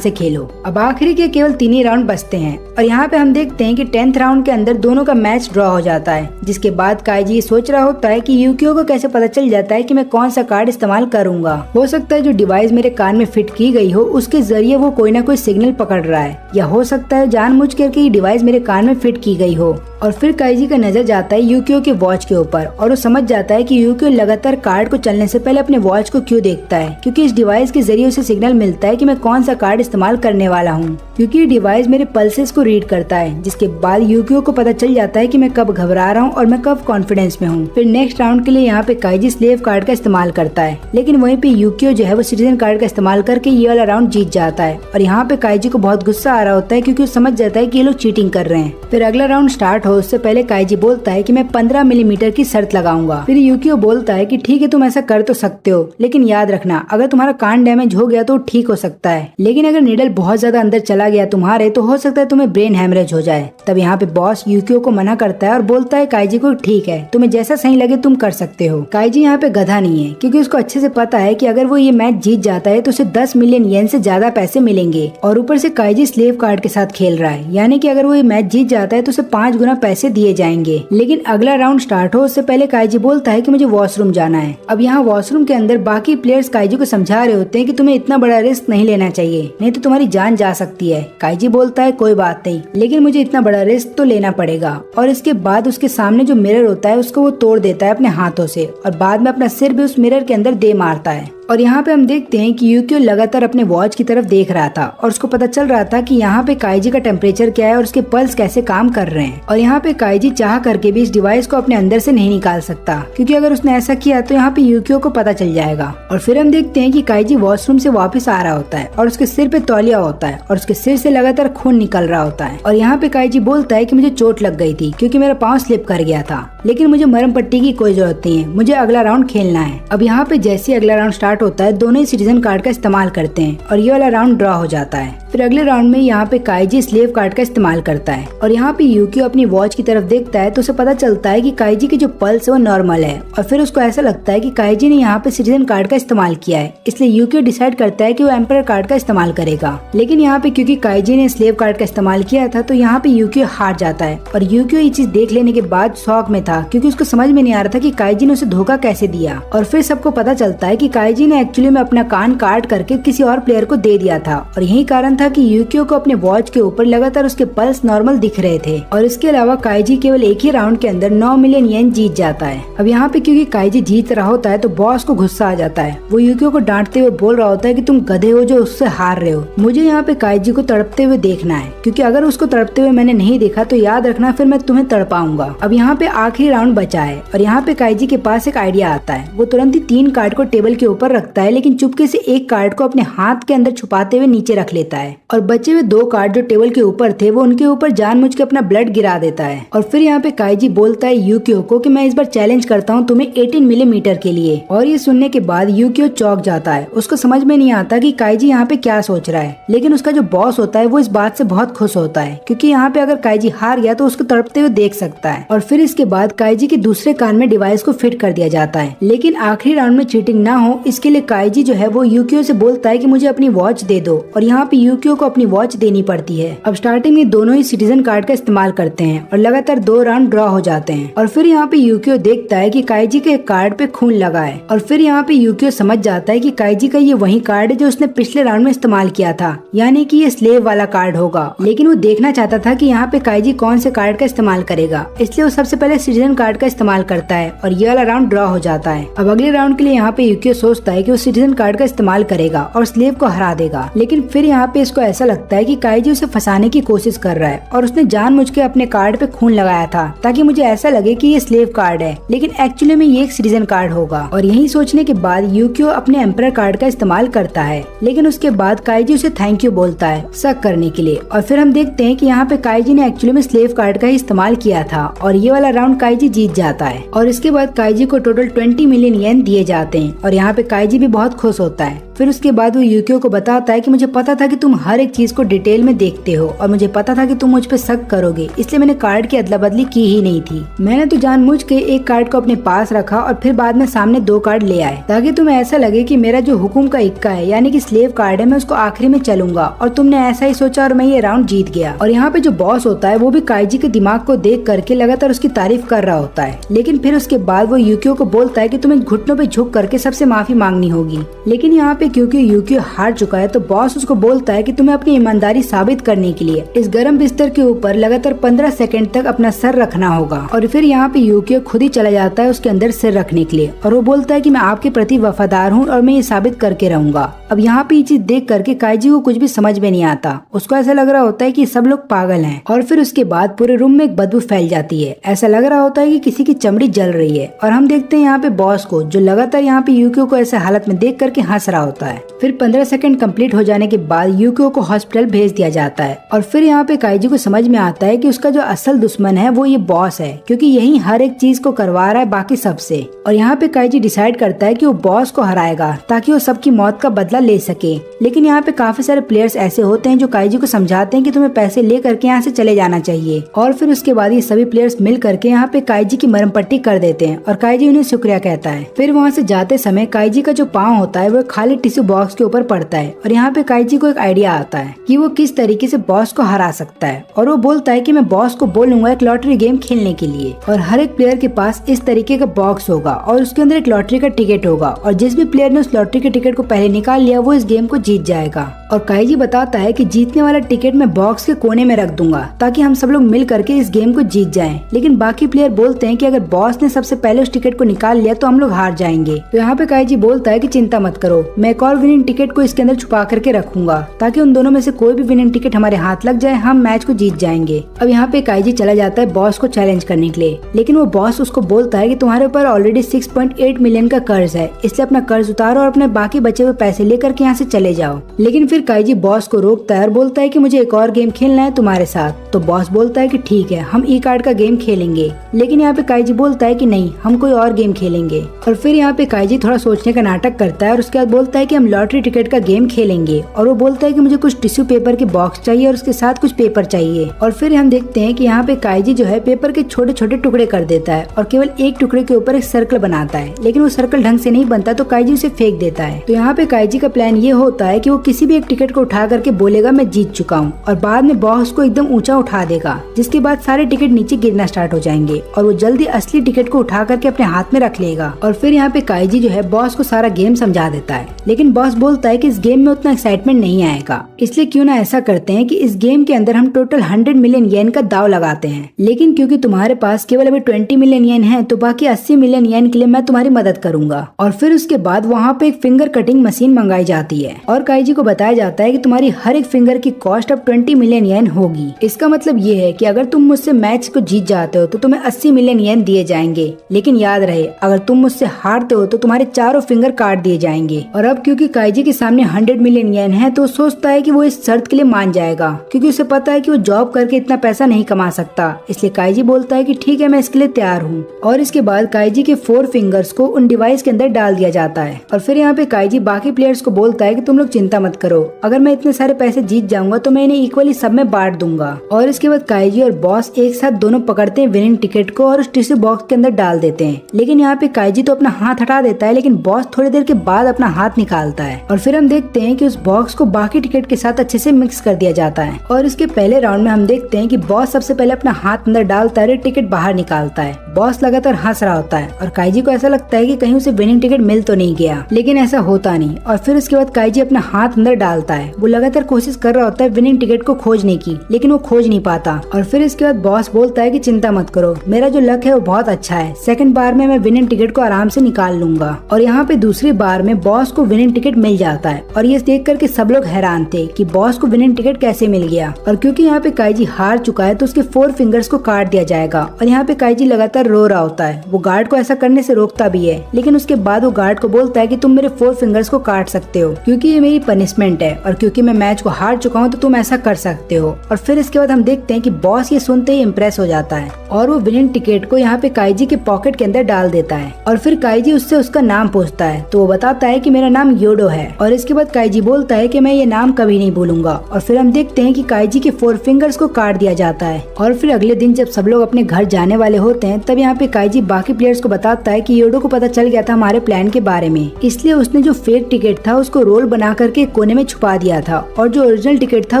से खेलो। अब आखिरी के केवल 3 ही राउंड बचते हैं और यहाँ पे हम देखते हैं कि 10th राउंड के अंदर दोनों का मैच ड्रॉ हो जाता है, जिसके बाद काईजी ये सोच रहा होता है कि यूकियो को कैसे पता चल जाता है कि मैं कौन सा कार्ड इस्तेमाल करूंगा। हो सकता है जो डिवाइस मेरे कान में फिट की गई हो उसके जरिए वो कोई ना कोई सिग्नल पकड़ रहा है, या हो सकता है जानबूझ करके ये डिवाइस मेरे कान में फिट की गई हो। और फिर काईजी का नजर जाता है यूकियो के वॉच के ऊपर और वो समझ जाता है कि यूकियो लगातार कार्ड को चलने से पहले अपने वॉच को क्यों देखता है, क्योंकि इस डिवाइस के जरिए उसे सिग्नल मिलता है कि मैं कौन सा कार्ड इस्तेमाल करने वाला हूँ, क्योंकि ये डिवाइस मेरे पल्सेस को रीड करता है। जिसके बाद यूकियो को पता चल जाता है कि मैं कब घबरा रहा हूँ और मैं कब कॉन्फिडेंस में हूँ। फिर नेक्स्ट राउंड के लिए यहाँ पे काईजी स्लेव कार्ड का इस्तेमाल करता है, लेकिन वहीं पे यूकियो जो है वो सिटीजन कार्ड का इस्तेमाल करके ये वाला राउंड जीत जाता है और यहाँ पे काईजी को बहुत गुस्सा आ रहा होता है क्योंकि वो समझ जाता है कि ये लोग चीटिंग कर रहे हैं। फिर अगला राउंड स्टार्ट हो उससे पहले काईजी बोलता है कि मैं 15 मिलीमीटर की शर्त लगाऊंगा। फिर यूकियो बोलता है कि ठीक है तुम ऐसा कर तो सकते हो, लेकिन याद रखना अगर तुम्हारा कान डैमेज हो गया तो ठीक हो सकता है, लेकिन अगर नीडल बहुत ज्यादा अंदर चला गया तुम्हारे तो हो सकता है तुम्हें ब्रेन हैमरेज हो जाए। तब यहाँ पे बॉस यूकियो को मना करता है और बोलता है काईजी को ठीक है तुम्हें जैसा सही लगे तुम कर सकते हो। काईजी यहाँ पे गधा नहीं है क्योंकि उसको अच्छे से पता है कि अगर वो ये मैच जीत जाता है तो उसे 10 मिलियन येन से ज्यादा पैसे मिलेंगे और ऊपर से काईजी स्लेव कार्ड के साथ खेल रहा है, यानी कि अगर वो ये मैच जीत जाता है तो उसे 5 गुना पैसे दिए जाएंगे। लेकिन अगला राउंड स्टार्ट हो उससे पहले काईजी बोलता है कि मुझे वॉशरूम जाना है। अब यहाँ वॉशरूम के अंदर बाकी प्लेयर्स काईजी को समझा रहे होते हैं कि तुम्हें इतना बड़ा रिस्क नहीं लेना चाहिए, नहीं तो तुम्हारी जान जा सकती है। काईजी बोलता है कोई बात नहीं, लेकिन मुझे इतना बड़ा रिस्क तो लेना पड़ेगा। और इसके बाद उसके सामने जो मिरर होता है उसको वो तोड़ देता है अपने हाथों से और बाद में अपना सिर भी उस मिरर के अंदर दे मारता है। और यहाँ पे हम देखते हैं कि यूकियो लगातार अपने वॉच की तरफ देख रहा था और उसको पता चल रहा था कि यहाँ पे काईजी का टेम्परेचर क्या है और उसके पल्स कैसे काम कर रहे हैं। और यहाँ पे काईजी चाह करके भी इस डिवाइस को अपने अंदर से नहीं निकाल सकता, क्योंकि अगर उसने ऐसा किया तो यहाँ पे यूकियो को पता चल जाएगा। और फिर हम देखते हैं कि काईजी वॉशरूम से वापस आ रहा होता है और उसके सिर पे तौलिया होता है और उसके सिर से लगातार खून निकल रहा होता है। और यहाँ पे काईजी बोलता है कि मुझे चोट लग गई थी क्योंकि मेरा पाँव स्लिप कर गया था, लेकिन मुझे मरहम पट्टी की कोई जरूरत नहीं है, मुझे अगला राउंड खेलना है। अब यहाँ पे जैसे अगला राउंड स्टार्ट होता है दोनों सिटीजन कार्ड का इस्तेमाल करते हैं और ये वाला राउंड ड्रॉ हो जाता है। फिर अगले राउंड में यहाँ पे काईजी स्लेव कार्ड का इस्तेमाल करता है और यहाँ पे यूकियो अपनी वॉच की तरफ देखता है तो उसे पता चलता है कि काईजी के जो पल्स है वो नॉर्मल है और फिर उसको ऐसा लगता है कि काईजी ने यहाँ पे सिटीजन कार्ड का इस्तेमाल किया है, इसलिए यूकियो डिसाइड करता है कि वो एम्परर कार्ड का इस्तेमाल करेगा। लेकिन यहाँ पे क्योंकि काईजी ने स्लेव कार्ड का इस्तेमाल किया था तो यहाँ पे यूकियो हार जाता है और यूकियो ये चीज देख लेने के बाद शॉक में था क्योंकि उसको समझ में नहीं आ रहा था कि काईजी ने उसे धोखा कैसे दिया। और फिर सबको पता चलता है कि काईजी ने एक्चुअली में अपना कान काट करके किसी और प्लेयर को दे दिया था और यही कारण था कि यूकियो को अपने वॉच के ऊपर लगातार उसके पल्स नॉर्मल दिख रहे थे। और इसके अलावा काईजी केवल एक ही राउंड के अंदर 9 मिलियन येन जीत जाता है। अब यहाँ पे क्योंकि काईजी जीत रहा होता है तो बॉस को गुस्सा आ जाता है, वो यूकियो को डांटते हुए बोल रहा होता है कि तुम गधे हो जो उससे हार रहे हो, मुझे यहाँ पे काईजी को तड़पते हुए देखना है, क्योंकि अगर उसको तड़पते हुए मैंने नहीं देखा तो याद रखना फिर मैं तुम्हें तड़पाऊंगा। अब यहाँ पे आखिरी राउंड बचा है और यहाँ पे काईजी के पास एक आइडिया आता है, वो तुरंत ही 3 कार्ड को टेबल के ऊपर रखता है, लेकिन चुपके से एक कार्ड को अपने हाथ के अंदर छुपाते हुए नीचे रख लेता है और बचे हुए 2 कार्ड जो टेबल के ऊपर थे वो उनके ऊपर जानबूझ के अपना ब्लड गिरा देता है। और फिर यहाँ पे काईजी बोलता है यूकियो को कि मैं इस बार चैलेंज करता हूँ तुम्हें 18 मिलीमीटर के लिए। और ये सुनने के बाद यूकियो चौंक जाता है, उसको समझ में नहीं आता कि काईजी यहाँ पे क्या सोच रहा है, लेकिन उसका जो बॉस होता है वो इस बात से बहुत खुश होता है क्योंकि यहाँ पे अगर काईजी हार गया तो उसको तड़पते हुए देख सकता है। और फिर इसके बाद काईजी के दूसरे कान में डिवाइस को फिट कर दिया जाता है, लेकिन आखिरी राउंड में चीटिंग ना हो इसके लिए काइजी जो है वो यूकियो से बोलता है कि मुझे अपनी वॉच दे दो, और यहाँ पे यूकियो को अपनी वॉच देनी पड़ती है। अब स्टार्टिंग में दोनों ही सिटीजन कार्ड का इस्तेमाल करते हैं और लगातार 2 राउंड ड्रॉ हो जाते हैं। और फिर यहाँ पे यूकियो देखता है कि काइजी के कार्ड पे खून लगा है, और फिर यहाँ पे यूकियो समझ जाता है कि काइजी का ये वही कार्ड है जो उसने पिछले राउंड में इस्तेमाल किया था, यानी कि ये स्लेव वाला कार्ड होगा। लेकिन वो देखना चाहता था कि यहाँ पे काइजी कौन से कार्ड का इस्तेमाल करेगा, इसलिए वो सबसे पहले सिटीजन कार्ड का इस्तेमाल करता है और ये वाला राउंड ड्रॉ हो जाता है। अब अगले राउंड के लिए यहाँ पे यूकियो सोचता है कि वो सिटीजन कार्ड का इस्तेमाल करेगा और स्लेव को हरा देगा। लेकिन फिर यहाँ पे इसको ऐसा लगता है कि काइजी उसे फंसाने की कोशिश कर रहा है और उसने जानबूझ के अपने कार्ड पे खून लगाया था ताकि मुझे ऐसा लगे कि ये स्लेव कार्ड है, लेकिन एक्चुअली में ये एक सिटीजन कार्ड होगा। और यही सोचने के बाद यूकियो अपने एम्परर कार्ड का इस्तेमाल करता है, लेकिन उसके बाद काइजी उसे थैंक यू बोलता है शक करने के लिए। और फिर हम देखते हैं कि यहाँ पे काइजी ने एक्चुअली में स्लेव कार्ड का ही इस्तेमाल किया था और ये वाला राउंड काइजी जीत जाता है। और इसके बाद काइजी को टोटल 20 मिलियन येन दिए जाते हैं और यहाँ पे काइजी भी बहुत खुश होता है। फिर उसके बाद वो यूकियो को बताता है कि मुझे पता था कि तुम हर एक चीज को डिटेल में देखते हो और मुझे पता था कि तुम मुझ पे शक करोगे, इसलिए मैंने कार्ड की अदला बदली की ही नहीं थी। मैंने तो जानबूझ के एक कार्ड को अपने पास रखा और फिर बाद में सामने 2 कार्ड ले आए ताकि तुम्हें ऐसा लगे कि मेरा जो हुकुम का इक्का है यानी कि स्लेव कार्ड है, मैं उसको आखिरी में चलूंगा, और तुमने ऐसा ही सोचा और मैं ये राउंड जीत गया। और यहाँ पे जो बॉस होता है वो भी काइजी के दिमाग को देख करके लगातार उसकी तारीफ कर रहा होता है। लेकिन फिर उसके बाद वो यूकियो को बोलता है कि तुम्हें घुटनों पे झुक करके सबसे माफी मांगनी होगी। लेकिन यहाँ पे क्योंकि यूकियो हार चुका है तो बॉस उसको बोलता है कि तुम्हें अपनी ईमानदारी साबित करने के लिए इस गर्म बिस्तर के ऊपर लगातार 15 सेकंड तक अपना सर रखना होगा। और फिर यहाँ पे यूकियो खुद ही चला जाता है उसके अंदर सिर रखने के लिए और वो बोलता है कि मैं आपके प्रति वफादार हूँ और मैं ये साबित करके रहूंगा। अब यहाँ पे ये चीज देख करके काइजी को कुछ भी समझ में नहीं आता, उसको ऐसा लग रहा होता है कि सब लोग पागल हैं। और फिर उसके बाद पूरे रूम में एक बदबू फैल जाती है, ऐसा लग रहा होता है कि किसी की चमड़ी जल रही है। और हम देखते हैं यहाँ पे बॉस को जो लगातार यहाँ पे यूकियो को ऐसे हालत में देख करके हंस रहा होता है। फिर 15 सेकंड कंप्लीट हो जाने के बाद यूकियो को हॉस्पिटल भेज दिया जाता है। और फिर यहाँ पे काइजी को समझ में आता है कि उसका जो असल दुश्मन है वो ये बॉस है, क्योंकि यही हर एक चीज को करवा रहा है बाकी सबसे। और यहाँ पे काइजी डिसाइड करता है कि वो बॉस को हराएगा ताकि वो सबकी मौत का बदला ले सके। लेकिन यहाँ पे काफी सारे प्लेयर्स ऐसे होते हैं जो काइजी को समझाते हैं कि तुम्हें पैसे ले करके यहाँ से चले जाना चाहिए। और फिर उसके बाद ये सभी प्लेयर्स मिल करके यहाँ पे काइजी की मरहम पट्टी कर देते हैं और काइजी उन्हें शुक्रिया कहता है। फिर वहाँ से जाते समय काइजी का जो पाँव होता है वो खाली टिश्यू बॉक्स के ऊपर पड़ता है और यहाँ पे काइजी को एक आइडिया आता है कि वो किस तरीके से बॉस को हरा सकता है। और वो बोलता है कि मैं बॉस को बोलूंगा एक लॉटरी गेम खेलने के लिए, और हर एक प्लेयर के पास इस तरीके का बॉक्स होगा और उसके अंदर एक लॉटरी का टिकट होगा, और जिस भी प्लेयर ने उस लॉटरी के टिकट को पहले निकाल लिया वो इस गेम को जीत जाएगा। और काइजी बताता है कि जीतने वाला टिकट मैं बॉक्स के कोने में रख दूंगा ताकि हम सब लोग मिल करके इस गेम को जीत जाएं। लेकिन बाकी प्लेयर बोलते हैं कि अगर बॉस ने सबसे पहले उस टिकट को निकाल लिया तो हम लोग हार जाएंगे। तो यहाँ पे काइजी बोलता है कि चिंता मत करो, मैं एक और विनिंग टिकट को इसके अंदर छुपा करके रखूंगा ताकि उन दोनों में से कोई भी विनिंग टिकट हमारे हाथ लग जाए, हम मैच को जीत जाएंगे। अब यहाँ पे काइजी चला जाता है बॉस को चैलेंज करने के लिए, लेकिन वो बॉस उसको बोलता है कि तुम्हारे ऊपर ऑलरेडी 6.8 मिलियन का कर्ज है, इसलिए अपना कर्ज उतारो और अपने बाकी बचे हुए पैसे लेकर के यहाँ से चले जाओ। लेकिन फिर काइजी बॉस को रोकता है और बोलता है कि मुझे एक और गेम खेलना है तुम्हारे साथ। तो बॉस बोलता है कि ठीक है, हम ई कार्ड का गेम खेलेंगे। लेकिन यहाँ पे काइजी बोलता है कि नहीं, हम कोई और गेम खेलेंगे। और फिर यहाँ पे काइजी थोड़ा सोचने का नाटक करता है और उसके बाद बोलता है कि हम लॉटरी टिकट का गेम खेलेंगे। और वो बोलता है कि मुझे कुछ टिश्यू पेपर के बॉक्स चाहिए और उसके साथ कुछ पेपर चाहिए। और फिर हम देखते हैं कि यहाँ पे काइजी जो है पेपर के छोटे छोटे टुकड़े कर देता है और केवल एक टुकड़े के ऊपर एक सर्कल बनाता है, लेकिन वो सर्कल ढंग से नहीं बनता तो काइजी उसे फेंक देता है। तो यहाँ पे काइजी का प्लान ये होता है कि वो किसी भी एक टिकट को उठा करके बोलेगा मैं जीत चुका हूँ, और बाद में बॉस को एकदम ऊंचा उठा देगा, जिसके बाद सारे टिकट नीचे गिरना स्टार्ट हो जाएंगे और वो जल्दी असली टिकट को उठा करके अपने हाथ में रख लेगा। और फिर यहाँ पे काइजी जो है बॉस को सारा गेम समझा देता है, लेकिन बॉस बोलता है कि इस गेम में उतना एक्साइटमेंट नहीं आएगा, इसलिए क्यों ना ऐसा करते हैं कि इस गेम के अंदर हम टोटल 100 मिलियन येन का दाव लगाते हैं। लेकिन क्योंकि तुम्हारे पास केवल अभी 20 मिलियन येन है तो बाकी 80 मिलियन येन के लिए मैं तुम्हारी मदद करूंगा। और फिर उसके बाद वहाँ पे एक फिंगर कटिंग मशीन मंगाई जाती है और काइजी को बताया जाता है कि तुम्हारी हर एक फिंगर की कॉस्ट अब 20 मिलियन येन होगी। इसका मतलब ये है कि अगर तुम मुझसे मैच को जीत जाते हो तो तुम्हें 80 मिलियन येन दिए जाएंगे, लेकिन याद रहे अगर तुम मुझसे हारते हो तो तुम्हारे चारों फिंगर काट दिए जाएंगे। और अब क्योंकि काइजी के सामने 100 मिलियन येन है तो सोचता है कि वो इस शर्त के लिए मान जाएगा, क्योंकि उसे पता है कि वो जॉब करके इतना पैसा नहीं कमा सकता। इसलिए काइजी बोलता है कि ठीक है, मैं इसके लिए तैयार हूँ। और इसके बाद काइजी के 4 फिंगर्स को उन डिवाइस के अंदर डाल दिया जाता है और फिर यहाँ पे काइजी बाकी प्लेयर्स उसको बोलता है कि तुम लोग चिंता मत करो, अगर मैं इतने सारे पैसे जीत जाऊंगा तो मैं इन्हें इक्वली सब में बांट दूंगा। और इसके बाद काइजी और बॉस एक साथ दोनों पकड़ते हैं विनिंग टिकट को और उस टिश्यू बॉक्स के अंदर डाल देते हैं। लेकिन यहाँ पे काइजी तो अपना हाथ हटा देता है, लेकिन बॉस थोड़ी देर के बाद अपना हाथ निकालता है और फिर हम देखते हैं कि उस बॉक्स को बाकी टिकट के साथ अच्छे से मिक्स कर दिया जाता है। और इसके पहले राउंड में हम देखते हैं कि बॉस सबसे पहले अपना हाथ अंदर डालता है, टिकट बाहर निकालता है। बॉस लगातार हंस रहा होता है और काइजी को ऐसा लगता है कि कहीं उसे विनिंग टिकट मिल तो नहीं गया, लेकिन ऐसा होता नहीं। और फिर उसके बाद काइजी अपना हाथ अंदर डालता है। वो लगातार कोशिश कर रहा होता है विनिंग टिकट को खोजने की, लेकिन वो खोज नहीं पाता। और फिर इसके बाद बॉस बोलता है कि चिंता मत करो, मेरा जो लक है वो बहुत अच्छा है, सेकंड बार में मैं विनिंग टिकट को आराम से निकाल लूंगा। और यहाँ पे दूसरी बार में बॉस को विनिंग टिकट मिल जाता है और ये देख करके सब लोग हैरान थे कि बॉस को विनिंग टिकट कैसे मिल गया। और क्योंकि यहाँ पे काइजी हार चुका है तो उसके 4 फिंगर्स को काट दिया जाएगा। और यहाँ पे काइजी लगातार रो रहा होता है। वो गार्ड को ऐसा करने से रोकता भी है, लेकिन उसके बाद वो गार्ड को बोलता है कि तुम मेरे 4 फिंगर्स को काट सकते हो क्योंकि ये मेरी पनिशमेंट है और क्योंकि मैं मैच को हार चुका हूँ तो तुम ऐसा कर सकते हो। और फिर इसके बाद हम देखते हैं कि बॉस ये सुनते ही इम्प्रेस हो जाता है और वो विनिंग टिकट को यहाँ पे काइजी के पॉकेट के अंदर डाल देता है। और फिर काइजी उससे उसका नाम पूछता है तो वो बताता है कि मेरा नाम योडो है। और इसके बाद काइजी बोलता है कि मैं ये नाम कभी नहीं भूलूंगा। और फिर हम देखते हैं कि काइजी के 4 फिंगर्स को काट दिया जाता है। और फिर अगले दिन जब सब लोग अपने घर जाने वाले होते हैं तब यहाँ पे काइजी बाकी प्लेयर्स को बताता है कि योडो को पता चल गया था हमारे प्लान के बारे में, इसलिए उसने जो फेक टिकट था उसको रोल बना करके कोने में छुपा दिया था और जो ओरिजिनल टिकट था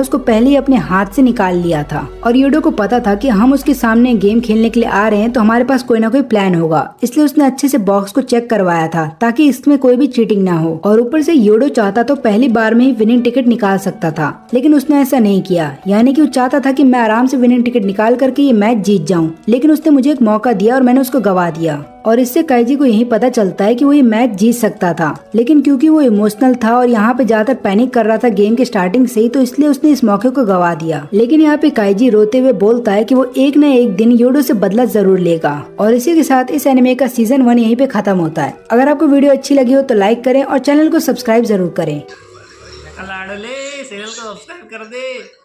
उसको पहले ही अपने हाथ से निकाल लिया था। और योडो को पता था कि हम उसके सामने गेम खेलने के लिए आ रहे हैं तो हमारे पास कोई ना कोई प्लान होगा, इसलिए उसने अच्छे से बॉक्स को चेक करवाया था ताकि इसमें कोई भी चीटिंग ना हो। और ऊपर से योडो चाहता तो पहली बार में ही विनिंग टिकट निकाल सकता था, लेकिन उसने ऐसा नहीं किया। यानी कि वो चाहता था कि मैं आराम से विनिंग टिकट निकाल करके ये मैच जीत जाऊं, लेकिन उसने मुझे एक मौका दिया और मैंने उसको गवा दिया। और इससे काइजी को यही पता चलता है कि वो ये मैच जीत सकता था, लेकिन क्योंकि वो इमोशनल था और यहाँ पे ज्यादातर पैनिक कर रहा था गेम के स्टार्टिंग से ही, तो इसलिए उसने इस मौके को गवा दिया। लेकिन यहाँ पे काइजी रोते हुए बोलता है कि वो एक न एक दिन योडो से बदला जरूर लेगा। और इसी के साथ इस एनिमे का सीजन 1 यहीं पे खत्म होता है। अगर आपको वीडियो अच्छी लगी हो तो लाइक करें और चैनल को सब्सक्राइब जरूर करें। लाडले चैनल को सब्सक्राइब कर दे।